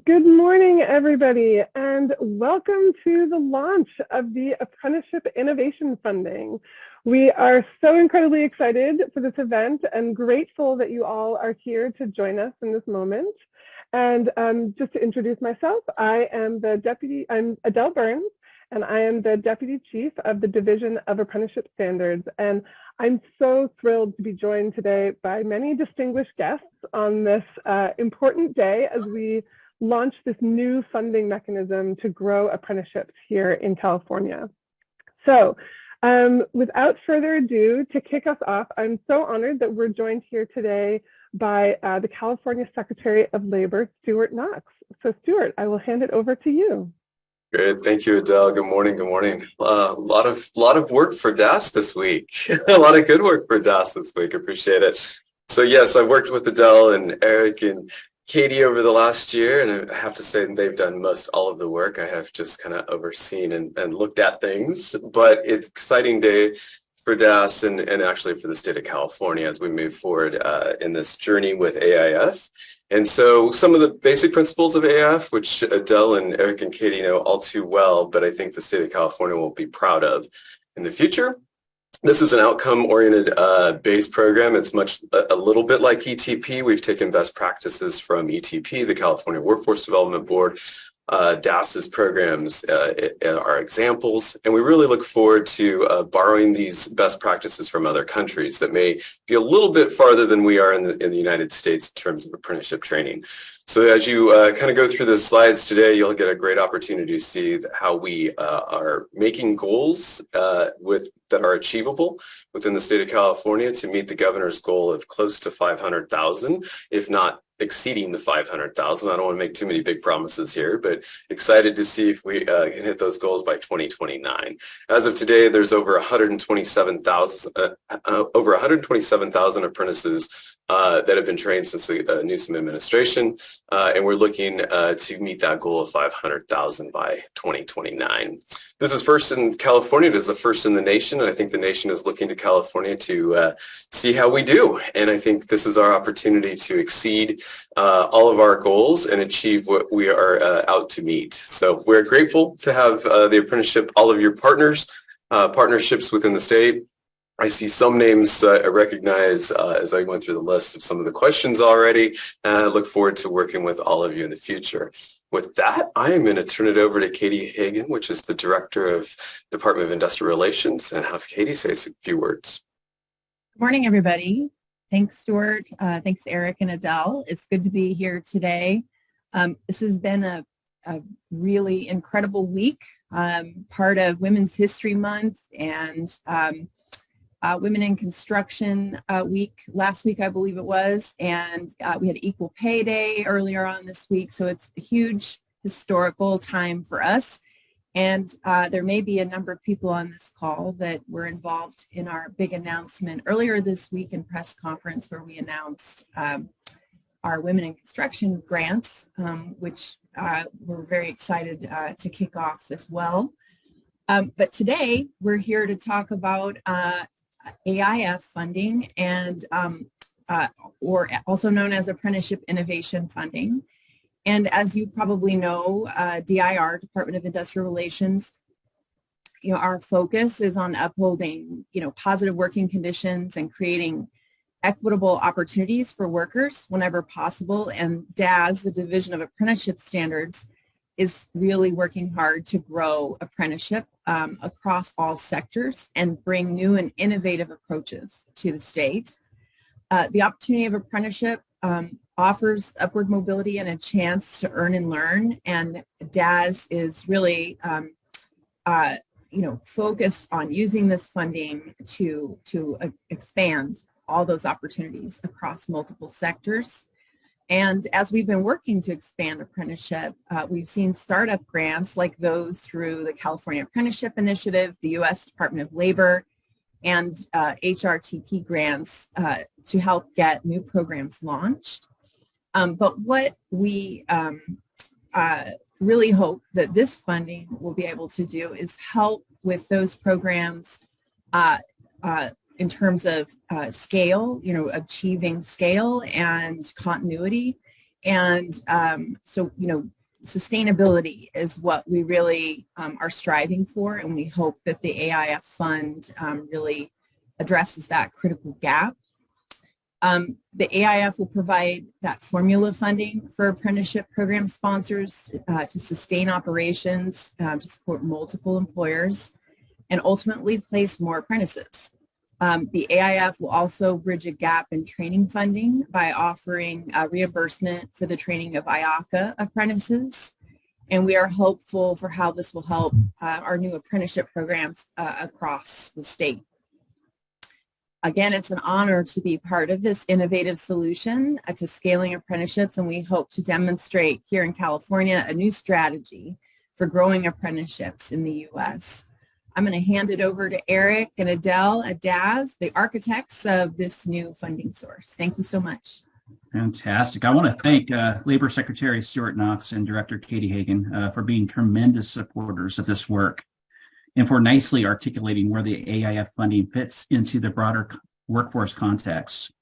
Good morning, everybody, and welcome to the launch of the Apprenticeship Innovation Funding. We are so incredibly excited for this event and grateful that you all are here to join us in this moment. And just to introduce myself, I'm Adele Burns, and I am the Deputy Chief of the Division of Apprenticeship Standards. And I'm so thrilled to be joined today by many distinguished guests on this important day as we launch this new funding mechanism to grow apprenticeships here in California. So without further ado, to kick us off, I'm so honored that we're joined here today by the California Secretary of Labor, Stewart Knox. So Stewart, I will hand it over to you. Great, thank you, Adele. Good morning. Good morning. A lot of work for DAS this week. A lot of good work for DAS this week. Appreciate it. So yes, I've worked with Adele and Eric and Katie over the last year, and I have to say they've done most all of the work. I have just kind of overseen and looked at things, but it's an exciting day for DAS and actually for the state of California as we move forward in this journey with AIF. And so some of the basic principles of AIF, which Adele and Eric and Katie know all too well, but I think the state of California will be proud of in the future. This is an outcome-oriented based program. It's a little bit like ETP. We've taken best practices from ETP, the California Workforce Development Board. DAS's programs are examples, and we really look forward to borrowing these best practices from other countries that may be a little bit farther than we are in the United States in terms of apprenticeship training. So as you kind of go through the slides today, you'll get a great opportunity to see how we are making goals that are achievable within the state of California to meet the governor's goal of close to 500,000, if not exceeding the 500,000. I don't want to make too many big promises here, but excited to see if we can hit those goals by 2029. As of today, there's over 127,000 apprentices that have been trained since the Newsom administration, and we're looking to meet that goal of 500,000 by 2029. This is first in California. It is the first in the nation, and I think the nation is looking to California to see how we do. And I think this is our opportunity to exceed all of our goals and achieve what we are out to meet. So we're grateful to have the apprenticeship, all of your partnerships within the state. I see some names I recognize as I went through the list of some of the questions already, and I look forward to working with all of you in the future. With that, I am going to turn it over to Katie Hagen, which is the Director of Department of Industrial Relations, and have Katie say a few words. Good morning, everybody. Thanks, Stewart. Thanks, Eric and Adele. It's good to be here today. This has been a really incredible week, part of Women's History Month and Women in Construction Week last week, I believe it was, and we had Equal Pay Day earlier on this week, so it's a huge historical time for us. And there may be a number of people on this call that were involved in our big announcement earlier this week in press conference where we announced our Women in Construction grants, which we're very excited to kick off as well. But today we're here to talk about AIF funding and or also known as Apprenticeship Innovation Funding. And as you probably know, DIR, Department of Industrial Relations, our focus is on upholding, positive working conditions and creating equitable opportunities for workers whenever possible. And DAS, the Division of Apprenticeship Standards, is really working hard to grow apprenticeship across all sectors and bring new and innovative approaches to the state. The opportunity of apprenticeship offers upward mobility and a chance to earn and learn, and DAS is really focused on using this funding to expand all those opportunities across multiple sectors. And as we've been working to expand apprenticeship, we've seen startup grants like those through the California Apprenticeship Initiative, the U.S. Department of Labor, and HRTP grants to help get new programs launched. But what we really hope that this funding will be able to do is help with those programs in terms of scale, achieving scale and continuity, And so, sustainability is what we really are striving for, and we hope that the AIF fund really addresses that critical gap. The AIF will provide that formula funding for apprenticeship program sponsors to sustain operations, to support multiple employers, and ultimately place more apprentices. The AIF will also bridge a gap in training funding by offering reimbursement for the training of IACA apprentices, and we are hopeful for how this will help our new apprenticeship programs across the state. Again, it's an honor to be part of this innovative solution to scaling apprenticeships, and we hope to demonstrate here in California a new strategy for growing apprenticeships in the U.S. I'm going to hand it over to Eric and Adele at DAS, the architects of this new funding source. Thank you so much. Fantastic. I want to thank Labor Secretary Stewart Knox and Director Katie Hagen for being tremendous supporters of this work, and for nicely articulating where the AIF funding fits into the broader workforce context.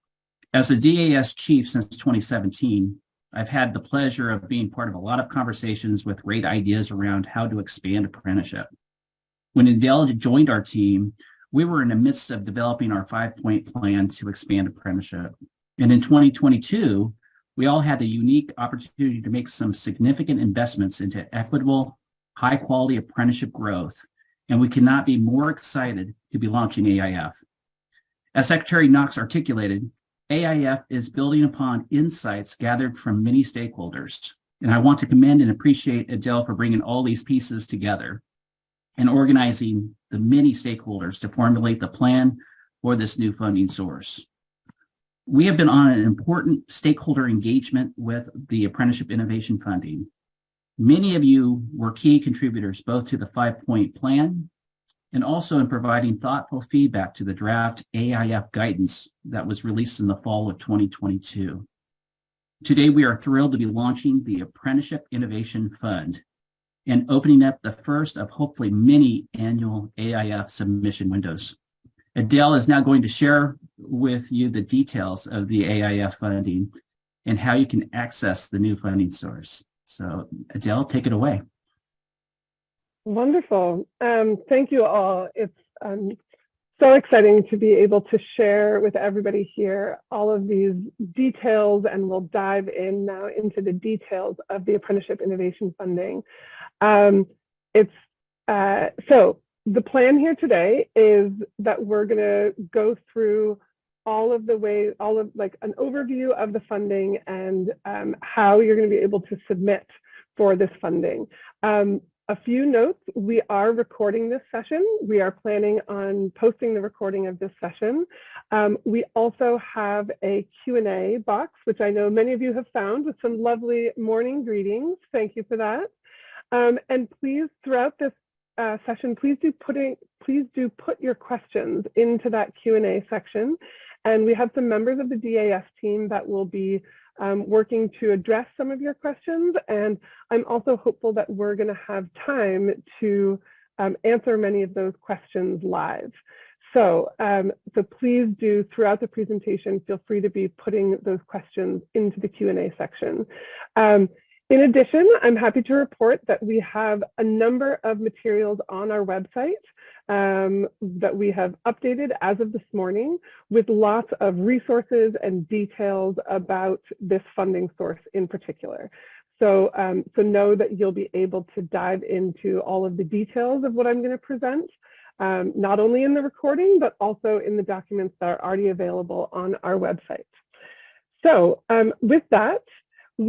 As a DAS chief since 2017, I've had the pleasure of being part of a lot of conversations with great ideas around how to expand apprenticeship. When Adele joined our team, we were in the midst of developing our 5-point plan to expand apprenticeship. And in 2022, we all had the unique opportunity to make some significant investments into equitable, high-quality apprenticeship growth, and we cannot be more excited to be launching AIF. As Secretary Knox articulated, AIF is building upon insights gathered from many stakeholders, and I want to commend and appreciate Adele for bringing all these pieces together and organizing the many stakeholders to formulate the plan for this new funding source. We have been on an important stakeholder engagement with the Apprenticeship Innovation Funding. Many of you were key contributors both to the 5-point plan and also in providing thoughtful feedback to the draft AIF guidance that was released in the fall of 2022. Today, we are thrilled to be launching the Apprenticeship Innovation Fund and opening up the first of hopefully many annual AIF submission windows. Adele is now going to share with you the details of the AIF funding and how you can access the new funding source. So Adele, take it away. Wonderful. Thank you all. It's so exciting to be able to share with everybody here all of these details, and we'll dive in now into the details of the Apprenticeship Innovation Funding. So the plan here today is that we're going to go through all of the ways, like an overview of the funding and how you're going to be able to submit for this funding. A few notes: we are recording this session. We are planning on posting the recording of this session. We also have a Q&A box, which I know many of you have found, with some lovely morning greetings. Thank you for that. And please, throughout this session, please do put your questions into that Q&A section. And we have some members of the DAS team that will be working to address some of your questions. And I'm also hopeful that we're going to have time to answer many of those questions live. So please do, throughout the presentation, feel free to be putting those questions into the Q&A section. In addition, I'm happy to report that we have a number of materials on our website that we have updated as of this morning, with lots of resources and details about this funding source in particular. So, so know that you'll be able to dive into all of the details of what I'm going to present, not only in the recording, but also in the documents that are already available on our website. So with that, I'm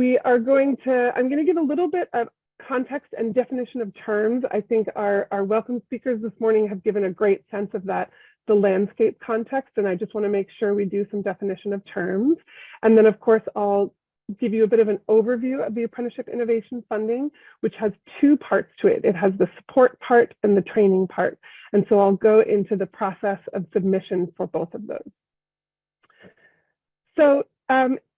going to give a little bit of context and definition of terms. I think our welcome speakers this morning have given a great sense of that, the landscape context, and I just want to make sure we do some definition of terms. And then, of course, I'll give you a bit of an overview of the Apprenticeship Innovation Funding, which has two parts to it. It has the support part and the training part. And so I'll go into the process of submission for both of those. So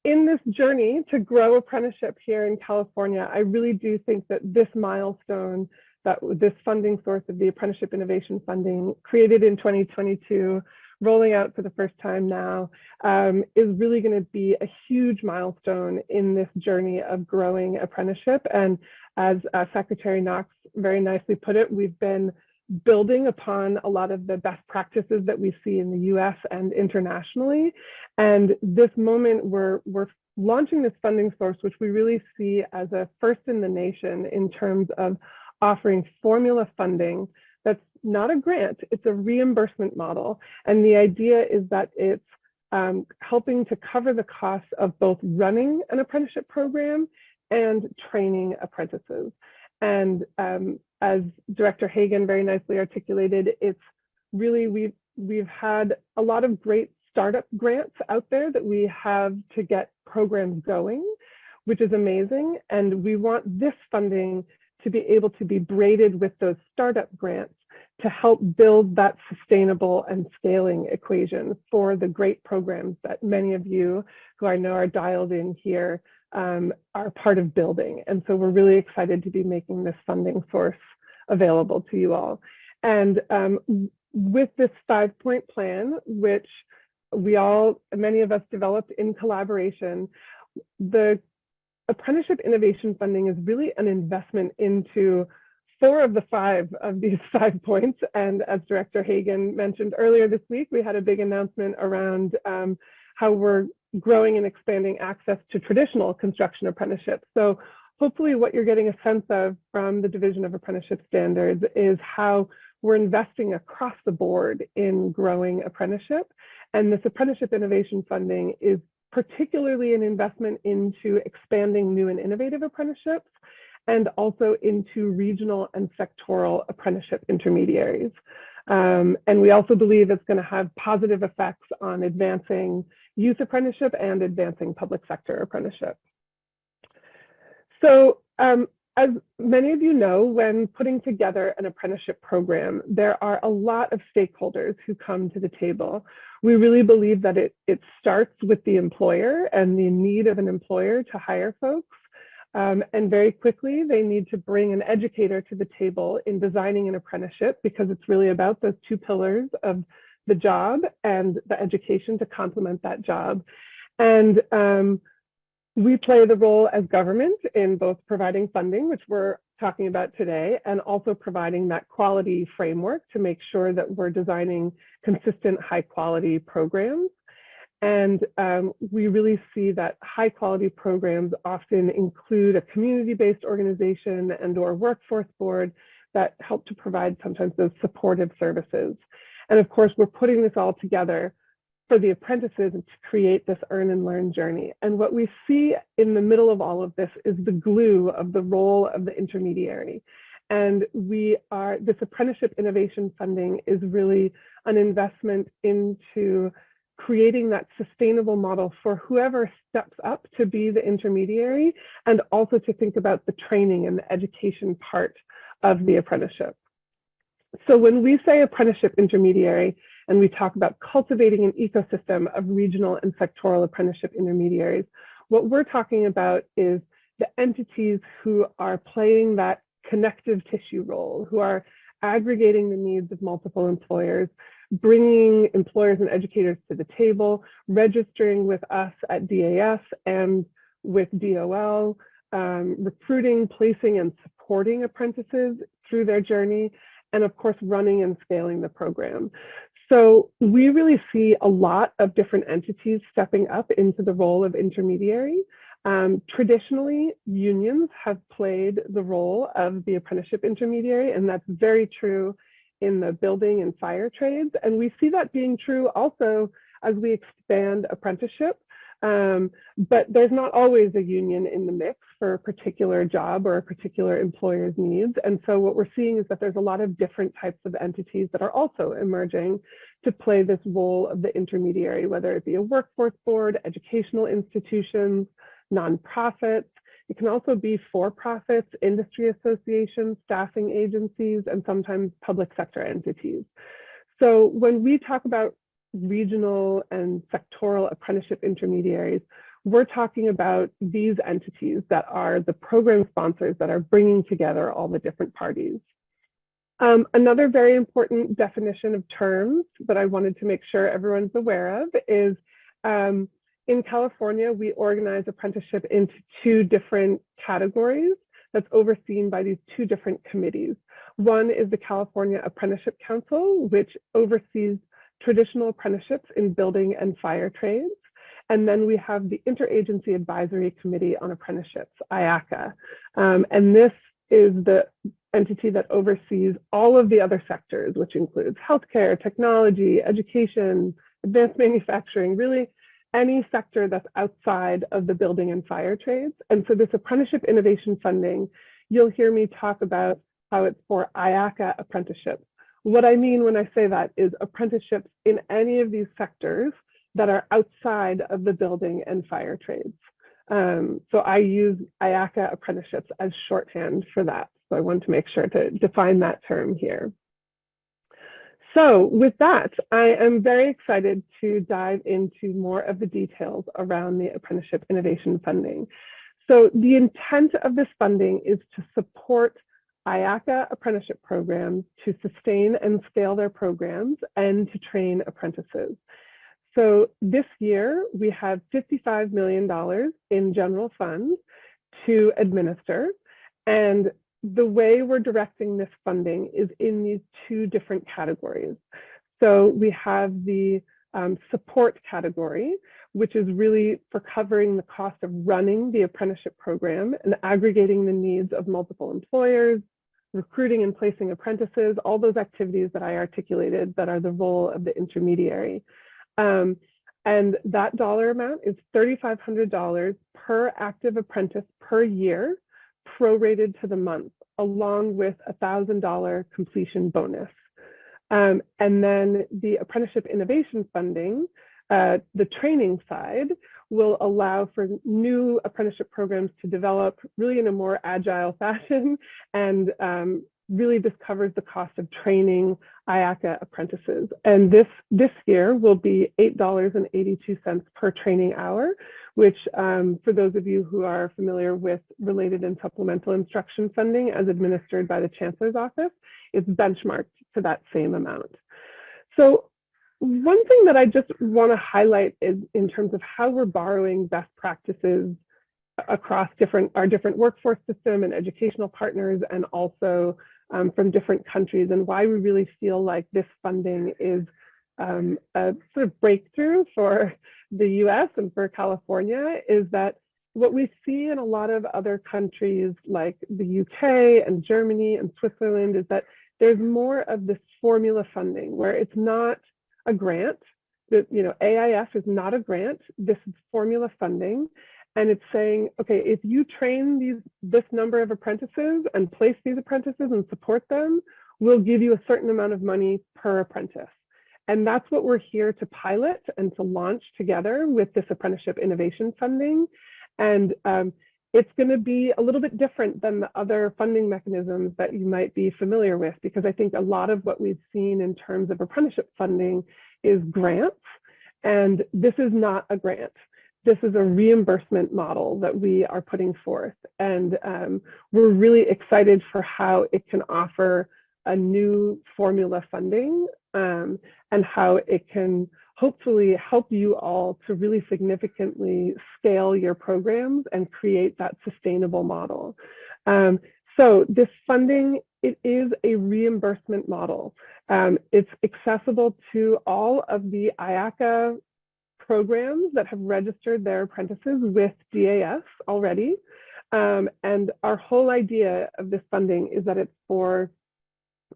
in this journey to grow apprenticeship here in California, I really do think that this milestone, that this funding source of the Apprenticeship Innovation Funding created in 2022, rolling out for the first time now, is really going to be a huge milestone in this journey of growing apprenticeship. And as Secretary Knox very nicely put it, we've been building upon a lot of the best practices that we see in the US and internationally. And this moment, we're launching this funding source, which we really see as a first in the nation in terms of offering formula funding that's not a grant, it's a reimbursement model. And the idea is that it's helping to cover the costs of both running an apprenticeship program and training apprentices. And as Director Hagen very nicely articulated, it's really, we've had a lot of great startup grants out there that we have to get programs going, which is amazing. And we want this funding to be able to be braided with those startup grants to help build that sustainable and scaling equation for the great programs that many of you who I know are dialed in here are part of building. And so we're really excited to be making this funding source available to you all. And with this 5-point plan, which many of us developed in collaboration, the Apprenticeship Innovation Funding is really an investment into 4 of the 5 of these 5 points. And as Director Hagen mentioned earlier this week, we had a big announcement around how we're growing and expanding access to traditional construction apprenticeships. So hopefully what you're getting a sense of from the Division of Apprenticeship Standards is how we're investing across the board in growing apprenticeship. And this Apprenticeship Innovation Funding is particularly an investment into expanding new and innovative apprenticeships and also into regional and sectoral apprenticeship intermediaries. And we also believe it's going to have positive effects on advancing youth apprenticeship and advancing public sector apprenticeship. So as many of you know, when putting together an apprenticeship program, there are a lot of stakeholders who come to the table. We really believe that it starts with the employer and the need of an employer to hire folks. And very quickly, they need to bring an educator to the table in designing an apprenticeship, because it's really about those 2 pillars of the job and the education to complement that job. And we play the role as government in both providing funding, which we're talking about today, and also providing that quality framework to make sure that we're designing consistent high-quality programs. And we really see that high-quality programs often include a community-based organization and or workforce board that help to provide sometimes those supportive services. And of course, we're putting this all together for the apprentices to create this earn and learn journey. And what we see in the middle of all of this is the glue of the role of the intermediary. And this Apprenticeship Innovation Funding is really an investment into creating that sustainable model for whoever steps up to be the intermediary, and also to think about the training and the education part of the apprenticeship. So when we say apprenticeship intermediary, and we talk about cultivating an ecosystem of regional and sectoral apprenticeship intermediaries, what we're talking about is the entities who are playing that connective tissue role, who are aggregating the needs of multiple employers, bringing employers and educators to the table, registering with us at DAS and with DOL, recruiting, placing, and supporting apprentices through their journey, and of course running and scaling the program. So we really see a lot of different entities stepping up into the role of intermediary. Traditionally, unions have played the role of the apprenticeship intermediary, and that's very true in the building and fire trades. And we see that being true also as we expand apprenticeship. But there's not always a union in the mix for a particular job or a particular employer's needs. And so what we're seeing is that there's a lot of different types of entities that are also emerging to play this role of the intermediary, whether it be a workforce board, educational institutions, nonprofits. It can also be for-profits, industry associations, staffing agencies, and sometimes public sector entities. So when we talk about regional and sectoral apprenticeship intermediaries, we're talking about these entities that are the program sponsors that are bringing together all the different parties. Another very important definition of terms that I wanted to make sure everyone's aware of is in California, we organize apprenticeship into two different categories that's overseen by these two different committees. One is the California Apprenticeship Council, which oversees traditional apprenticeships in building and fire trades. And then we have the Interagency Advisory Committee on Apprenticeships, IACA. And this is the entity that oversees all of the other sectors, which includes healthcare, technology, education, advanced manufacturing, really any sector that's outside of the building and fire trades. And so this Apprenticeship Innovation Funding, you'll hear me talk about how it's for IACA apprenticeships. What I mean when I say that is apprenticeships in any of these sectors that are outside of the building and fire trades. So I use IACA apprenticeships as shorthand for that. So I want to make sure to define that term here. So with that, I am very excited to dive into more of the details around the Apprenticeship Innovation Funding. So the intent of this funding is to support IACA apprenticeship programs to sustain and scale their programs and to train apprentices. So this year, we have $55 million in general funds to administer, and the way we're directing this funding is in these two different categories. So we have the support category, which is really for covering the cost of running the apprenticeship program and aggregating the needs of multiple employers, recruiting and placing apprentices, all those activities that I articulated that are the role of the intermediary. And that dollar amount is $3,500 per active apprentice per year, prorated to the month, along with a $1,000 completion bonus. And then the Apprenticeship Innovation Funding, the training side, will allow for new apprenticeship programs to develop really in a more agile fashion, and really this covers the cost of training IACA apprentices. And this year will be $8.82 per training hour, which for those of you who are familiar with related and supplemental instruction funding as administered by the Chancellor's Office, is benchmarked to that same amount. So one thing that I just want to highlight is in terms of how we're borrowing best practices across our different workforce system and educational partners, and also from different countries, and why we really feel like this funding is a sort of breakthrough for the US and for California, is that what we see in a lot of other countries like the UK and Germany and Switzerland is that there's more of this formula funding where it's not a grant. That, you know, AIF is not a grant. This is formula funding. And it's saying, okay, if you train this number of apprentices and place these apprentices and support them, we'll give you a certain amount of money per apprentice. And that's what we're here to pilot and to launch together with this Apprenticeship Innovation Funding. And it's going to be a little bit different than the other funding mechanisms that you might be familiar with, because I think a lot of what we've seen in terms of apprenticeship funding is grants, and this is not a grant. This is a reimbursement model that we are putting forth, and we're really excited for how it can offer a new formula funding and how it can hopefully help you all to really significantly scale your programs and create that sustainable model. So this funding, it is a reimbursement model. It's accessible to all of the IACA programs that have registered their apprentices with DAS already. And our whole idea of this funding is that it's for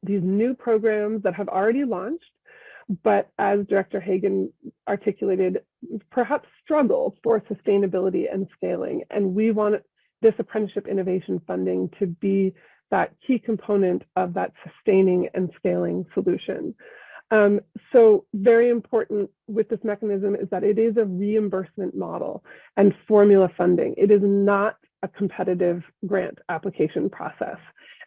these new programs that have already launched, but as Director Hagen articulated, perhaps struggle for sustainability and scaling. And we want this Apprenticeship Innovation Funding to be that key component of that sustaining and scaling solution. So very important with this mechanism is that it is a reimbursement model and formula funding. It is not a competitive grant application process.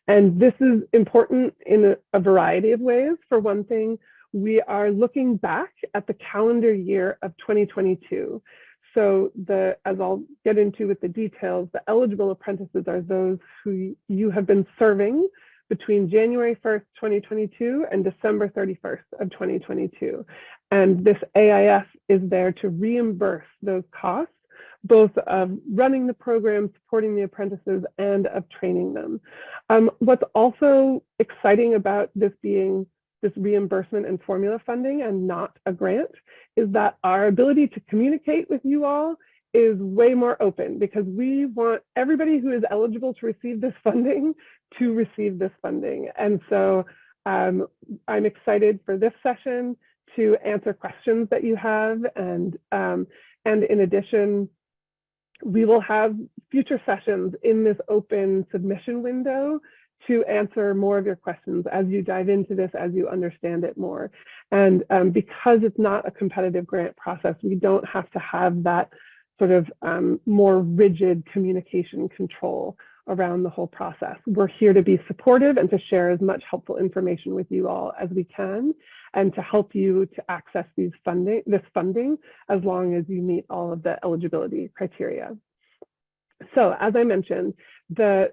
And this is important in a variety of ways. For one thing, we are looking back at the calendar year of 2022. So as I'll get into with the details, the eligible apprentices are those who you have been serving between January 1st, 2022 and December 31st of 2022. And this AIF is there to reimburse those costs, both of running the program, supporting the apprentices, and of training them. What's also exciting about this being this reimbursement and formula funding and not a grant is that our ability to communicate with you all is way more open, because we want everybody who is eligible to receive this funding to receive this funding. And so I'm excited for this session to answer questions that you have, and in addition, we will have future sessions in this open submission window to answer more of your questions as you dive into this, as you understand it more. And because it's not a competitive grant process, we don't have to have that sort of more rigid communication control around the whole process. We're here to be supportive and to share as much helpful information with you all as we can, and to help you to access this funding as long as you meet all of the eligibility criteria. So as I mentioned, the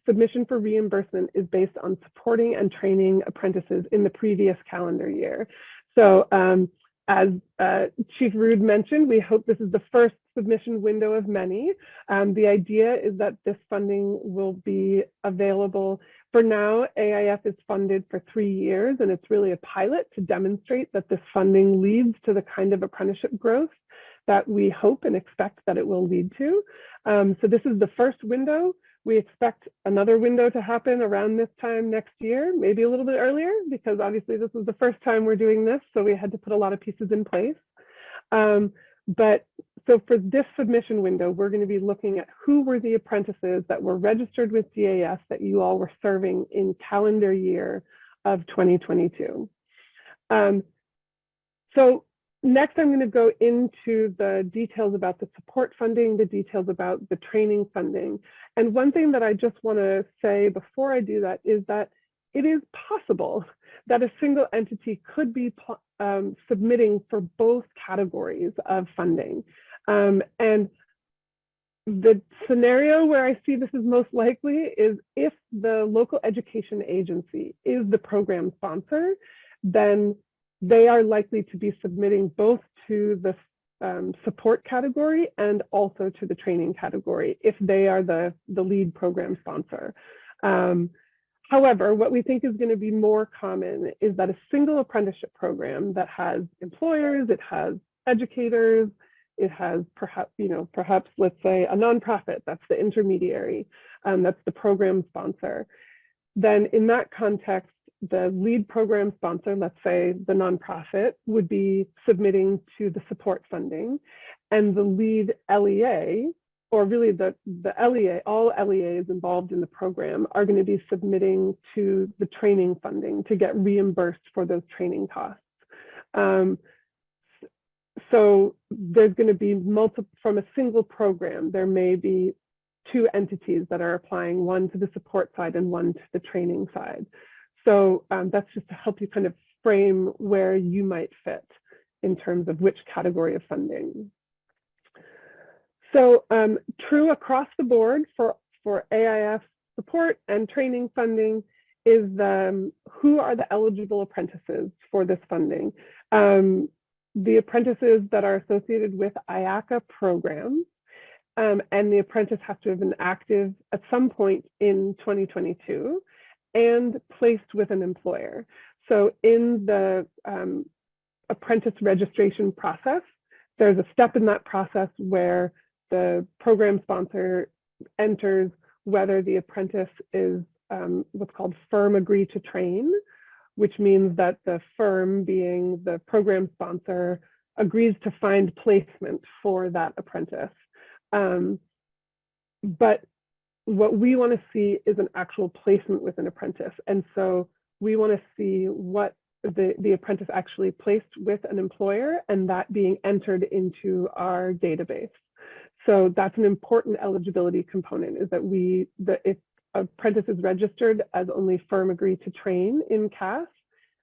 submission for reimbursement is based on supporting and training apprentices in the previous calendar year. So as Chief Rood mentioned, we hope this is the first submission window of many. The idea is that this funding will be available. For now, AIF is funded for 3 years, and it's really a pilot to demonstrate that this funding leads to the kind of apprenticeship growth that we hope and expect that it will lead to. So this is the first window. We expect another window to happen around this time next year, maybe a little bit earlier, because obviously this is the first time we're doing this, so we had to put a lot of pieces in place. So for this submission window, we're going to be looking at who were the apprentices that were registered with DAS that you all were serving in calendar year of 2022. So next, I'm going to go into the details about the support funding, the details about the training funding. And one thing that I just want to say before I do that is that it is possible that a single entity could be submitting for both categories of funding. And the scenario where I see this is most likely is if the local education agency is the program sponsor, then they are likely to be submitting both to the support category and also to the training category if they are the lead program sponsor. However, what we think is going to be more common is that a single apprenticeship program that has employers, it has educators, it has perhaps let's say a nonprofit, that's the intermediary, that's the program sponsor. Then in that context, the lead program sponsor, let's say the nonprofit, would be submitting to the support funding, and the lead LEA, or really the LEA, all LEAs involved in the program are going to be submitting to the training funding to get reimbursed for those training costs. So there's going to be multiple, from a single program, there may be 2 entities that are applying, one to the support side and one to the training side. So that's just to help you kind of frame where you might fit in terms of which category of funding. So true across the board for AIF support and training funding is who are the eligible apprentices for this funding. The apprentices that are associated with IACA programs, and the apprentice has to have been active at some point in 2022 and placed with an employer. So in the apprentice registration process, there's a step in that process where the program sponsor enters whether the apprentice is what's called firm agree to train, which means that the firm, being the program sponsor, agrees to find placement for that apprentice. But what we want to see is an actual placement with an apprentice. And so we want to see what the apprentice actually placed with an employer, and that being entered into our database. So that's an important eligibility component, is that if apprentice is registered as only firm agree to train in CAS,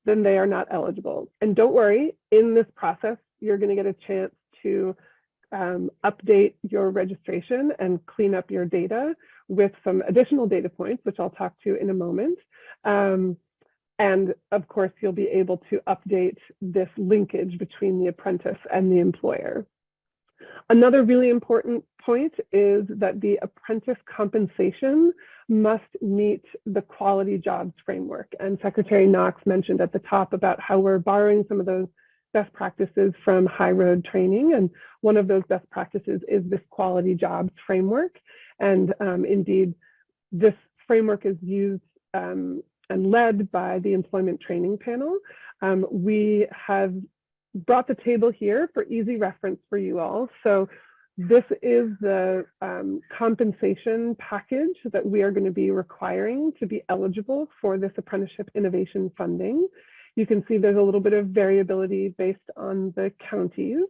then they are not eligible. And don't worry, in this process, you're going to get a chance to update your registration and clean up your data with some additional data points, which I'll talk to in a moment. And of course, you'll be able to update this linkage between the apprentice and the employer. Another really important point is that the apprentice compensation must meet the quality jobs framework. And Secretary Knox mentioned at the top about how we're borrowing some of those best practices from High Road training. And one of those best practices is this quality jobs framework. And indeed, this framework is used and led by the Employment Training Panel. We have brought the table here for easy reference for you all. So this is the compensation package that we are going to be requiring to be eligible for this Apprenticeship Innovation Funding. You can see there's a little bit of variability based on the counties.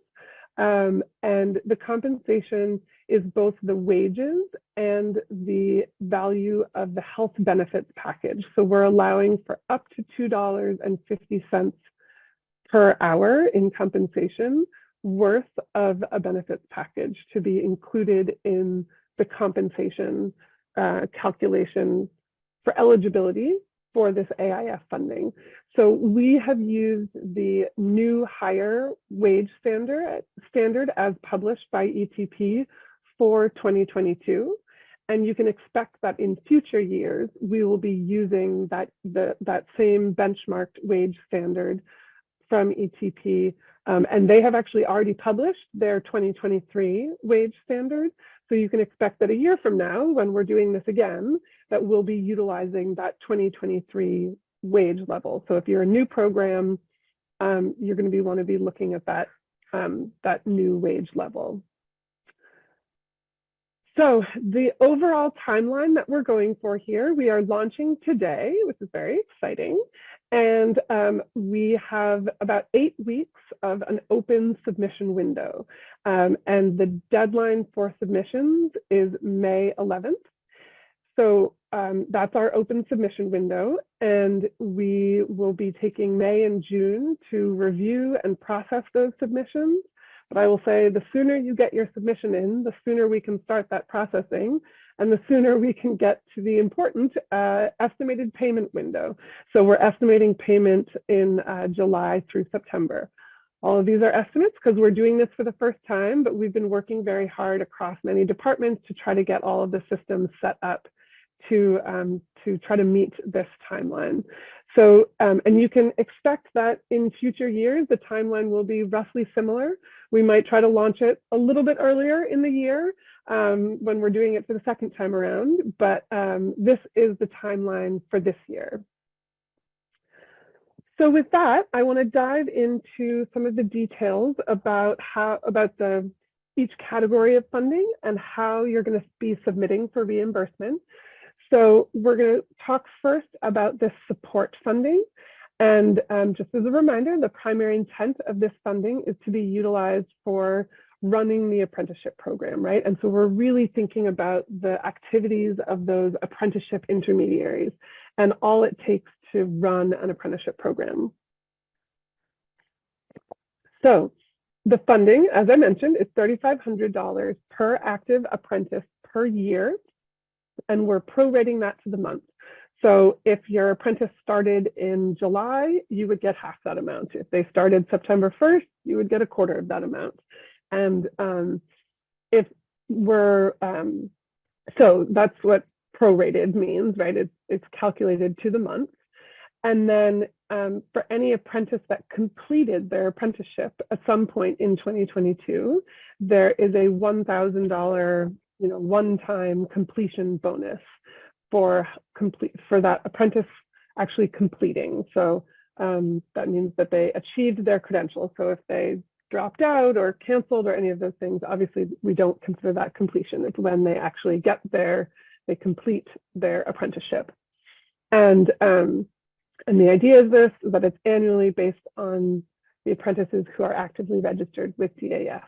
And the compensation is both the wages and the value of the health benefits package. So we're allowing for up to $2.50 per hour in compensation worth of a benefits package to be included in the compensation calculation for eligibility for this AIF funding. So we have used the new higher wage standard as published by ETP for 2022. And you can expect that in future years, we will be using that same benchmarked wage standard from ETP. And they have actually already published their 2023 wage standard. So you can expect that a year from now, when we're doing this again, that we'll be utilizing that 2023 wage level. So if you're a new program, you're going to want to be looking at that, that new wage level. So the overall timeline that we're going for here, we are launching today, which is very exciting. And we have about 8 weeks of an open submission window. And the deadline for submissions is May 11th. So that's our open submission window. And we will be taking May and June to review and process those submissions. But I will say the sooner you get your submission in, the sooner we can start that processing, and the sooner we can get to the important estimated payment window. So we're estimating payment in July through September. All of these are estimates because we're doing this for the first time, but we've been working very hard across many departments to try to get all of the systems set up to try to meet this timeline. So, and you can expect that in future years, the timeline will be roughly similar. We might try to launch it a little bit earlier in the year when we're doing it for the second time around, but this is the timeline for this year. So with that, I want to dive into some of the details about each category of funding and how you're going to be submitting for reimbursement. So we're going to talk first about this support funding. And just as a reminder, the primary intent of this funding is to be utilized for running the apprenticeship program, right? And so we're really thinking about the activities of those apprenticeship intermediaries and all it takes to run an apprenticeship program. So the funding, as I mentioned, is $3,500 per active apprentice per year. And we're prorating that to the month. So if your apprentice started in July, you would get half that amount. If they started September 1st, you would get a quarter of that amount. And if we're, so that's what prorated means, right? It's calculated to the month. And then for any apprentice that completed their apprenticeship at some point in 2022, there is a $1,000 one-time completion bonus for that apprentice actually completing. So that means that they achieved their credentials. So if they dropped out or canceled or any of those things, obviously we don't consider that completion. It's when they actually they complete their apprenticeship. And the idea of this is that it's annually based on the apprentices who are actively registered with DAF.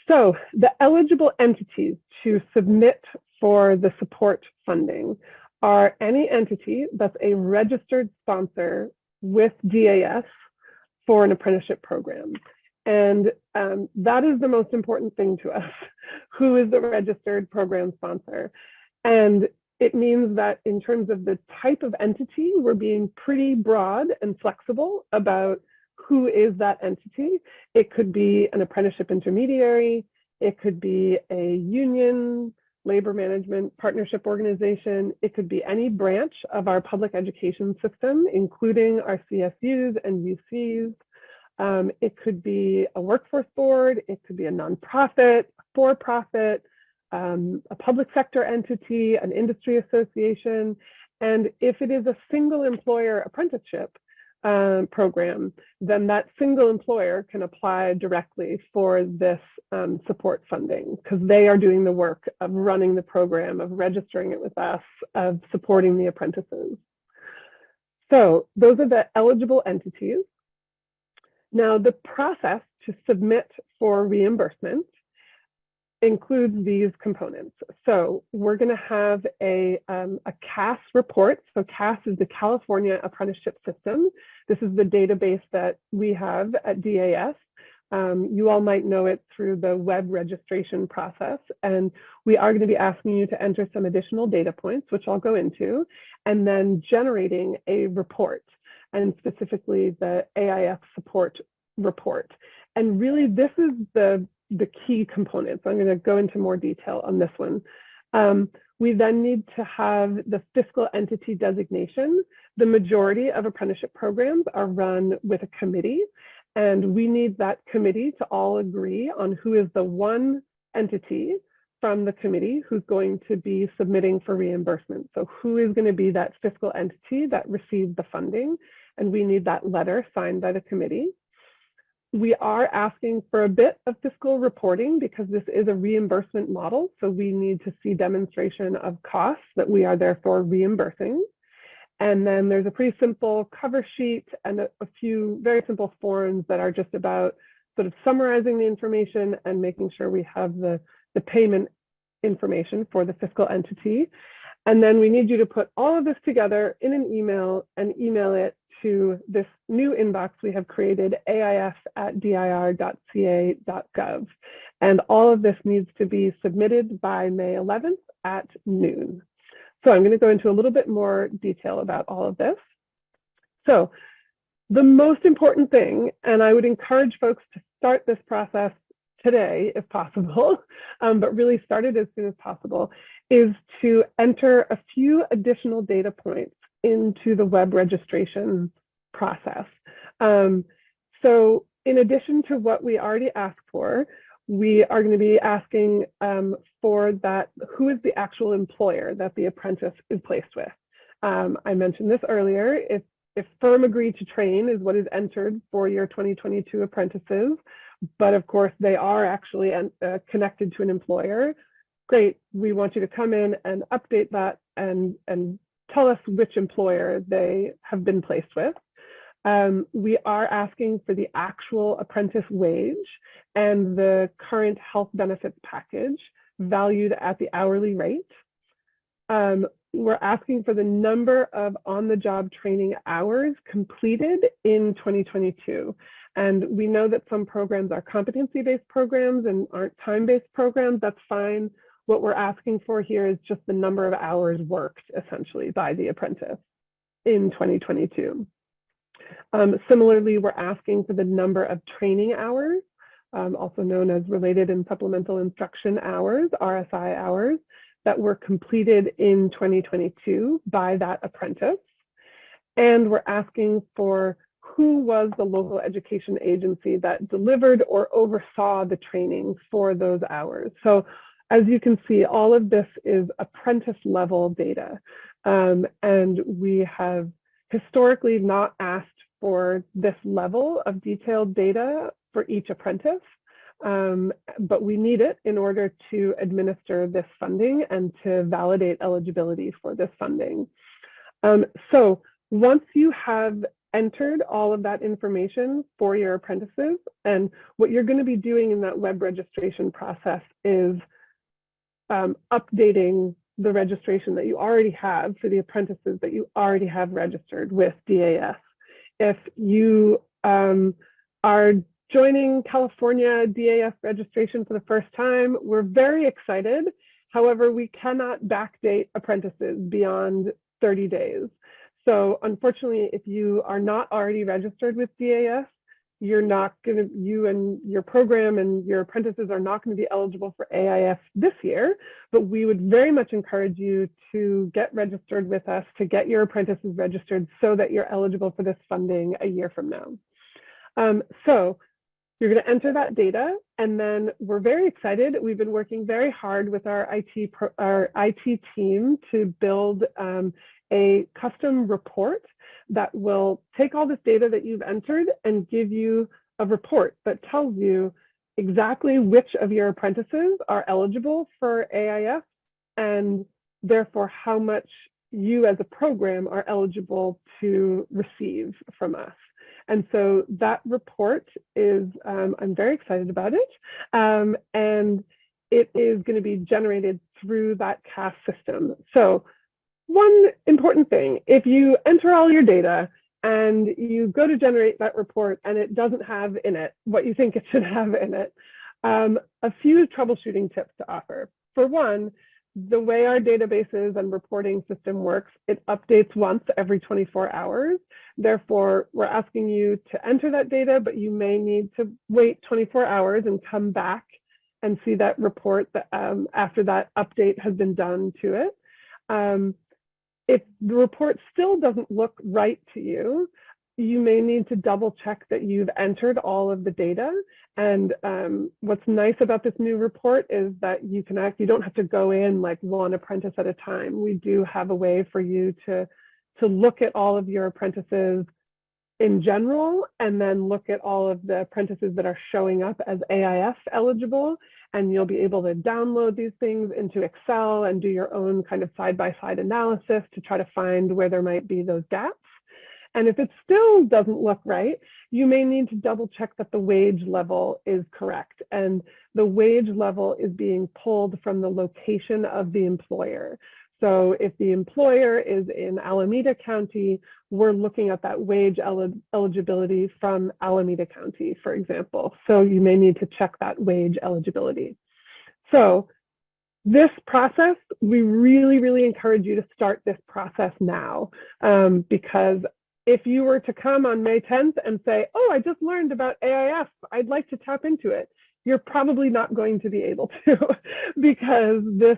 So the eligible entities to submit for the support funding are any entity that's a registered sponsor with DAS for an apprenticeship program. And that is the most important thing to us. Who is the registered program sponsor? And it means that in terms of the type of entity, we're being pretty broad and flexible about who is that entity. It could be an apprenticeship intermediary. It could be a union, labor management partnership organization. It could be any branch of our public education system, including our CSUs and UCs. It could be a workforce board. It could be a nonprofit, for-profit, a public sector entity, an industry association. And if it is a single employer apprenticeship program, then that single employer can apply directly for this support funding, because they are doing the work of running the program, of registering it with us, of supporting the apprentices. So those are the eligible entities. Now, the process to submit for reimbursement includes these components. So we're going to have a CAS report. So CAS is the California Apprenticeship System. This is the database that we have at DAS. You all might know it through the web registration process. And we are going to be asking you to enter some additional data points, which I'll go into, and then generating a report, and specifically the AIF support report. And really, this is the key components. I'm going to go into more detail on this one. We then need to have the fiscal entity designation. The majority of apprenticeship programs are run with a committee, and we need that committee to all agree on who is the one entity from the committee who's going to be submitting for reimbursement. So who is going to be that fiscal entity that receives the funding, and we need that letter signed by the committee. We are asking for a bit of fiscal reporting because this is a reimbursement model, so we need to see demonstration of costs that we are therefore reimbursing. And then there's a pretty simple cover sheet and a few very simple forms that are just about sort of summarizing the information and making sure we have the payment information for the fiscal entity. And then we need you to put all of this together in an email and email it to this new inbox we have created, aif@dir.ca.gov. And all of this needs to be submitted by May 11th at noon. So I'm going to go into a little bit more detail about all of this. So the most important thing, and I would encourage folks to start this process today if possible, but really start it as soon as possible, is to enter a few additional data points into the web registration process. So in addition to what we already asked for, we are going to be asking for that, who is the actual employer that the apprentice is placed with. I mentioned this earlier. If firm agreed to train is what is entered for your 2022 apprentices, but of course they are actually connected to an employer, great. We want you to come in and update that and tell us which employer they have been placed with. We are asking for the actual apprentice wage and the current health benefits package valued at the hourly rate. We're asking for the number of on-the-job training hours completed in 2022. And we know that some programs are competency-based programs and aren't time-based programs. That's fine. What we're asking for here is just the number of hours worked, essentially, by the apprentice in 2022. Similarly, we're asking for the number of training hours, also known as related and supplemental instruction hours, RSI hours, that were completed in 2022 by that apprentice. And we're asking for who was the local education agency that delivered or oversaw the training for those hours. So as you can see, all of this is apprentice level data. And we have historically not asked for this level of detailed data for each apprentice, but we need it in order to administer this funding and to validate eligibility for this funding. So once you have entered all of that information for your apprentices, and what you're going to be doing in that web registration process is updating the registration that you already have for the apprentices that you already have registered with DAS. If you are joining California DAF registration for the first time. We're very excited. However, we cannot backdate apprentices beyond 30 days. So unfortunately, if you are not already registered with DAF, you and your program and your apprentices are not going to be eligible for AIF this year, but we would very much encourage you to get registered with us, to get your apprentices registered so that you're eligible for this funding a year from now. So you're going to enter that data, and then we're very excited. We've been working very hard with our IT team to build a custom report that will take all this data that you've entered and give you a report that tells you exactly which of your apprentices are eligible for AIF and therefore how much you as a program are eligible to receive from us. And so that report is, I'm very excited about it, and it is going to be generated through that CAS system. So one important thing, if you enter all your data and you go to generate that report and it doesn't have in it what you think it should have in it, a few troubleshooting tips to offer. For one, the way our databases and reporting system works, it updates once every 24 hours. Therefore, we're asking you to enter that data, but you may need to wait 24 hours and come back and see that report that, after that update has been done to it. If the report still doesn't look right to you, you may need to double check that you've entered all of the data. And what's nice about this new report is that you don't have to go in like one apprentice at a time. We do have a way for you to look at all of your apprentices in general, and then look at all of the apprentices that are showing up as AIF eligible, and you'll be able to download these things into Excel and do your own kind of side-by-side analysis to try to find where there might be those gaps. And if it still doesn't look right, you may need to double check that the wage level is correct. And the wage level is being pulled from the location of the employer. So if the employer is in Alameda County, we're looking at that wage eligibility from Alameda County, for example. So you may need to check that wage eligibility. So this process, we really, really encourage you to start this process now, because if you were to come on May 10th and say, oh, I just learned about AIF, I'd like to tap into it, you're probably not going to be able to because this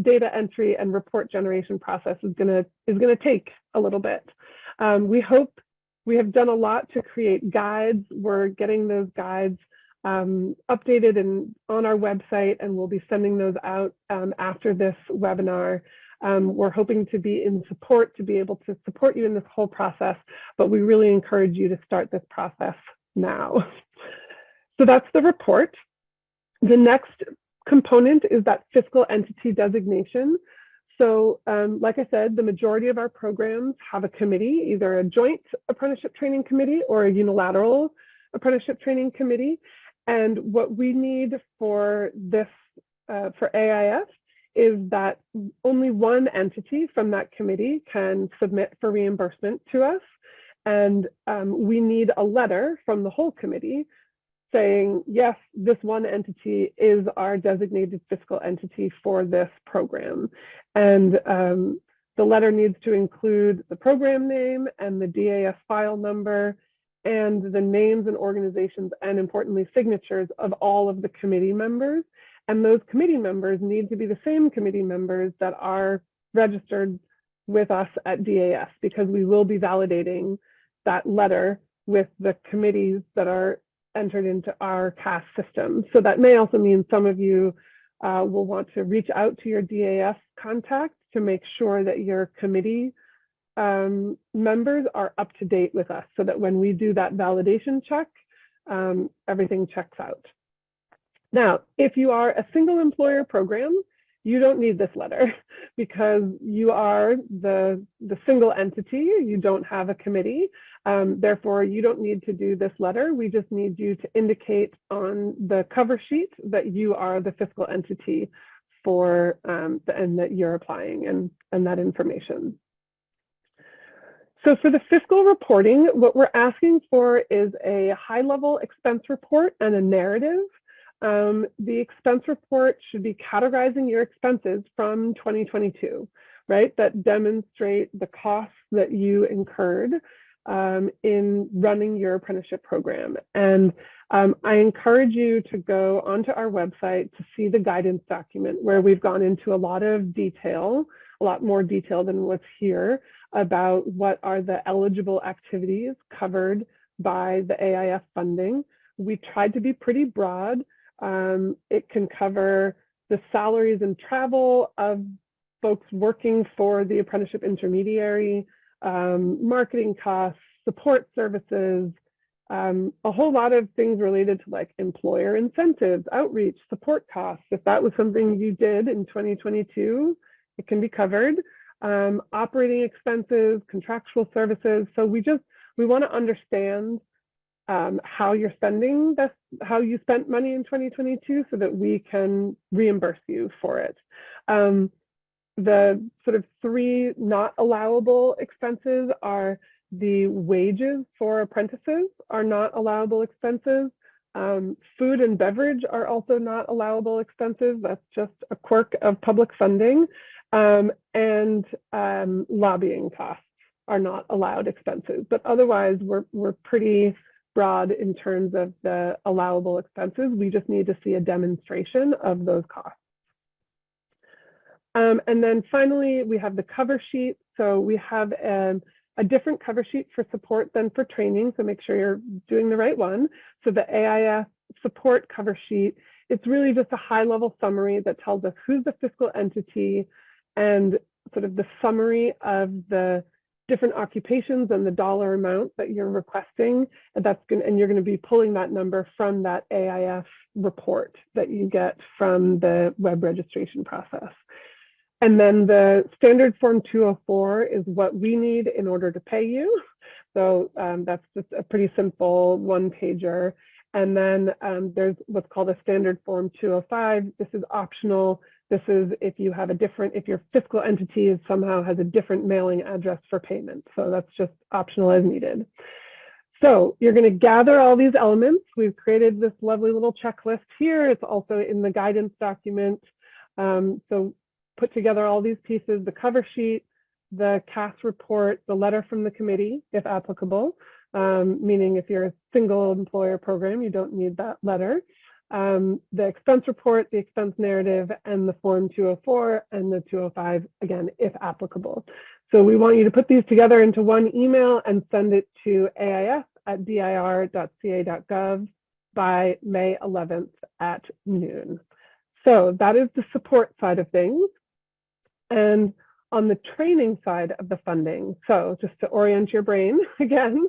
data entry and report generation process is going to take a little bit. We have done a lot to create guides. We're getting those guides updated and on our website, and we'll be sending those out after this webinar. We're hoping to be in support to be able to support you in this whole process, but we really encourage you to start this process now. So that's the report. The next component is that fiscal entity designation. So like I said, the majority of our programs have a committee, either a joint apprenticeship training committee or a unilateral apprenticeship training committee. And what we need for this, for AIF, is that only one entity from that committee can submit for reimbursement to us. And we need a letter from the whole committee saying, yes, this one entity is our designated fiscal entity for this program. And the letter needs to include the program name and the DAF file number and the names and organizations and, importantly, signatures of all of the committee members. And those committee members need to be the same committee members that are registered with us at DAF, because we will be validating that letter with the committees that are entered into our CAS system. So that may also mean some of you will want to reach out to your DAF contact to make sure that your committee members are up to date with us, so that when we do that validation check, everything checks out. Now, if you are a single employer program, you don't need this letter because you are the single entity. You don't have a committee. Therefore, you don't need to do this letter. We just need you to indicate on the cover sheet that you are the fiscal entity for and that you're applying, and that information. So for the fiscal reporting, what we're asking for is a high-level expense report and a narrative. The expense report should be categorizing your expenses from 2022, right? That demonstrate the costs that you incurred in running your apprenticeship program. And I encourage you to go onto our website to see the guidance document where we've gone into a lot of detail, a lot more detail than what's here, about what are the eligible activities covered by the AIF funding. We tried to be pretty broad. It can cover the salaries and travel of folks working for the apprenticeship intermediary, marketing costs, support services, a whole lot of things related to like employer incentives, outreach, support costs. If that was something you did in 2022, it can be covered. Operating expenses, contractual services. So we want to understand how you're spending how you spent money in 2022 so that we can reimburse you for it. The sort of three not allowable expenses are the wages for apprentices are not allowable expenses. Food and beverage are also not allowable expenses. That's just a quirk of public funding. And lobbying costs are not allowed expenses. But otherwise, we're pretty broad in terms of the allowable expenses. We just need to see a demonstration of those costs. And then finally, we have the cover sheet. So we have a different cover sheet for support than for training, so make sure you're doing the right one. So the AIF support cover sheet, it's really just a high-level summary that tells us who's the fiscal entity and sort of the summary of the different occupations and the dollar amount that you're requesting, and you're going to be pulling that number from that AIF report that you get from the web registration process. And then the standard form 204 is what we need in order to pay you. So that's just a pretty simple one-pager. And then there's what's called a standard form 205. This is optional. This is if you have if your fiscal entity somehow has a different mailing address for payment. So that's just optional as needed. So you're going to gather all these elements. We've created this lovely little checklist here. It's also in the guidance document. So put together all these pieces, the cover sheet, the CAS report, the letter from the committee, if applicable, meaning if you're a single employer program, you don't need that letter. The expense report, the expense narrative, and the Form 204 and the 205, again, if applicable. So we want you to put these together into one email and send it to aif@dir.ca.gov by May 11th at noon. So that is the support side of things. And on the training side of the funding, so just to orient your brain again,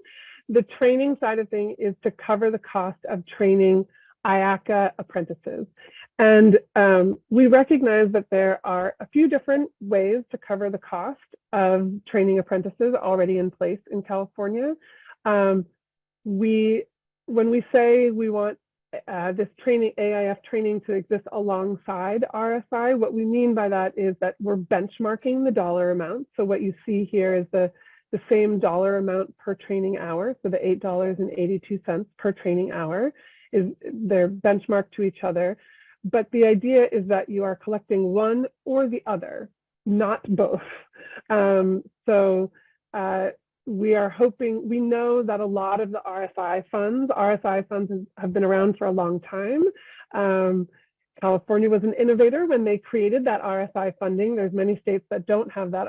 the training side of things is to cover the cost of training IACA apprentices. And we recognize that there are a few different ways to cover the cost of training apprentices already in place in California. When we say we want this AIF training to exist alongside RSI, what we mean by that is that we're benchmarking the dollar amount. So what you see here is the same dollar amount per training hour, so the $8.82 per training hour. They're benchmarked to each other. But the idea is that you are collecting one or the other, not both. We are hoping, we know that a lot of the RSI funds have been around for a long time. California was an innovator when they created that RSI funding. There's many states that don't have that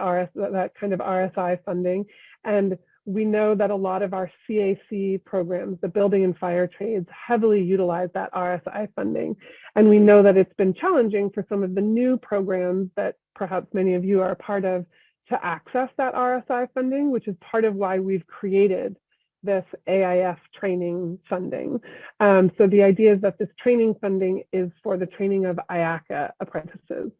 kind of RSI funding. And we know that a lot of our CAC programs, the building and fire trades, heavily utilize that RSI funding. And we know that it's been challenging for some of the new programs that perhaps many of you are a part of to access that RSI funding, which is part of why we've created this AIF training funding. So the idea is that this training funding is for the training of IACA apprentices.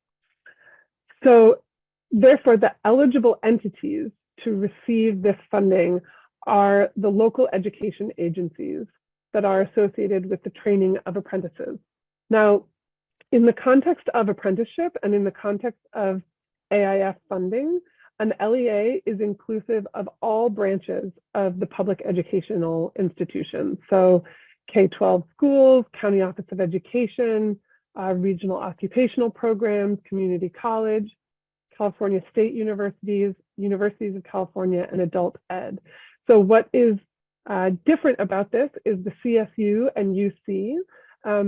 So therefore, the eligible entities to receive this funding are the local education agencies that are associated with the training of apprentices. Now, in the context of apprenticeship and in the context of AIF funding, An LEA is inclusive of all branches of the public educational institutions. So K-12 schools, County Office of Education, regional occupational programs, community college, California state universities, universities of California, and adult ed. So what is different about this is the CSU and UC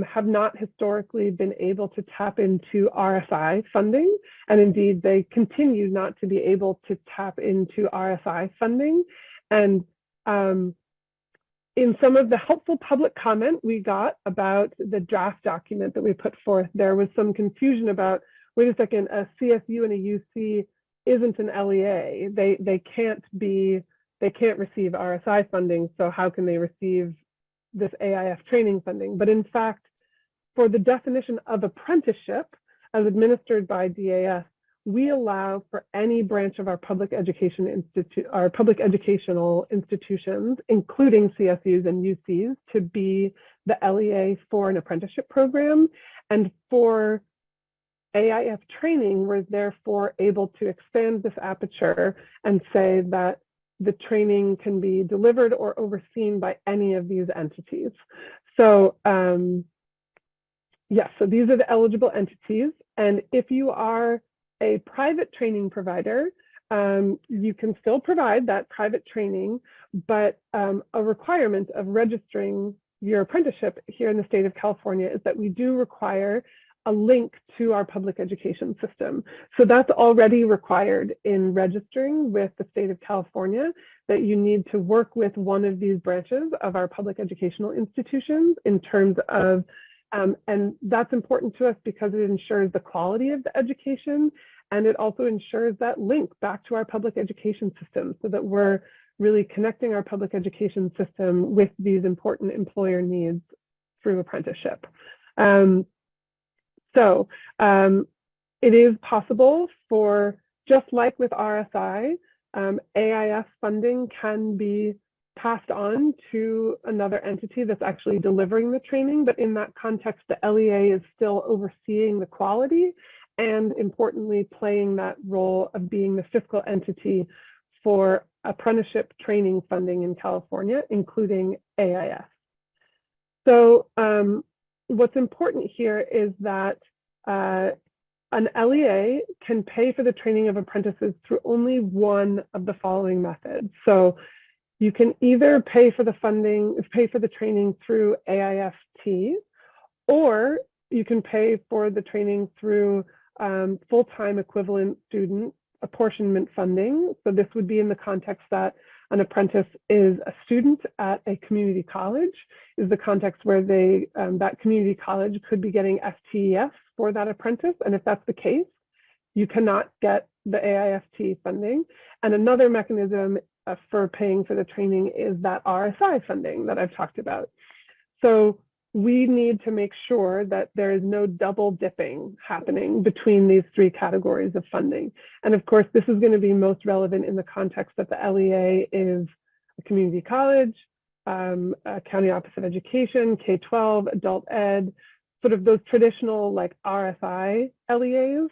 have not historically been able to tap into RSI funding, and indeed they continue not to be able to tap into RSI funding. And in some of the helpful public comment we got about the draft document that we put forth, there was some confusion about, wait a second, a CSU and a UC isn't an LEA. They can't receive RSI funding, so how can they receive this AIF training funding? But in fact, for the definition of apprenticeship as administered by DAS, we allow for any branch of our public educational institutions, including CSUs and UCs, to be the LEA for an apprenticeship program. And for AIF training, we're therefore able to expand this aperture and say that the training can be delivered or overseen by any of these entities. So yes, so these are the eligible entities. And if you are a private training provider, you can still provide that private training, but a requirement of registering your apprenticeship here in the state of California is that we do require a link to our public education system. So that's already required in registering with the state of California, that you need to work with one of these branches of our public educational institutions in terms of, and that's important to us because it ensures the quality of the education, and it also ensures that link back to our public education system so that we're really connecting our public education system with these important employer needs through apprenticeship. So it is possible for, just like with RSI, AIF funding can be passed on to another entity that's actually delivering the training, but in that context, the LEA is still overseeing the quality and, importantly, playing that role of being the fiscal entity for apprenticeship training funding in California, including AIF. So what's important here is that an LEA can pay for the training of apprentices through only one of the following methods. So you can either pay for the training through AIFT, or you can pay for the training through full-time equivalent student apportionment funding. So this would be in the context that an apprentice is a student at a community college, is the context where they, that community college could be getting FTES for that apprentice. And if that's the case, you cannot get the AIFT funding. And another mechanism for paying for the training is that RSI funding that I've talked about. So we need to make sure that there is no double dipping happening between these three categories of funding. And of course, this is going to be most relevant in the context that the LEA is a community college, a county office of education, K-12, adult ed, sort of those traditional like RSI LEAs.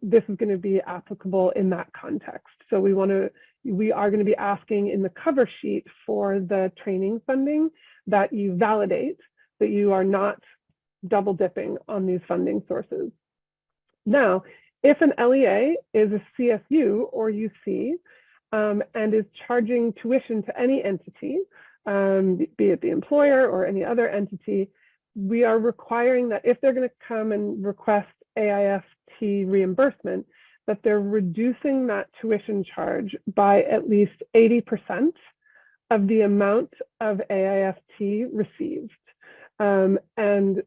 This is going to be applicable in that context. So we are going to be asking in the cover sheet for the training funding that you validate that you are not double dipping on these funding sources. Now, if an LEA is a CSU or UC and is charging tuition to any entity, be it the employer or any other entity, we are requiring that if they're going to come and request AIFT reimbursement, that they're reducing that tuition charge by at least 80% of the amount of AIFT received. And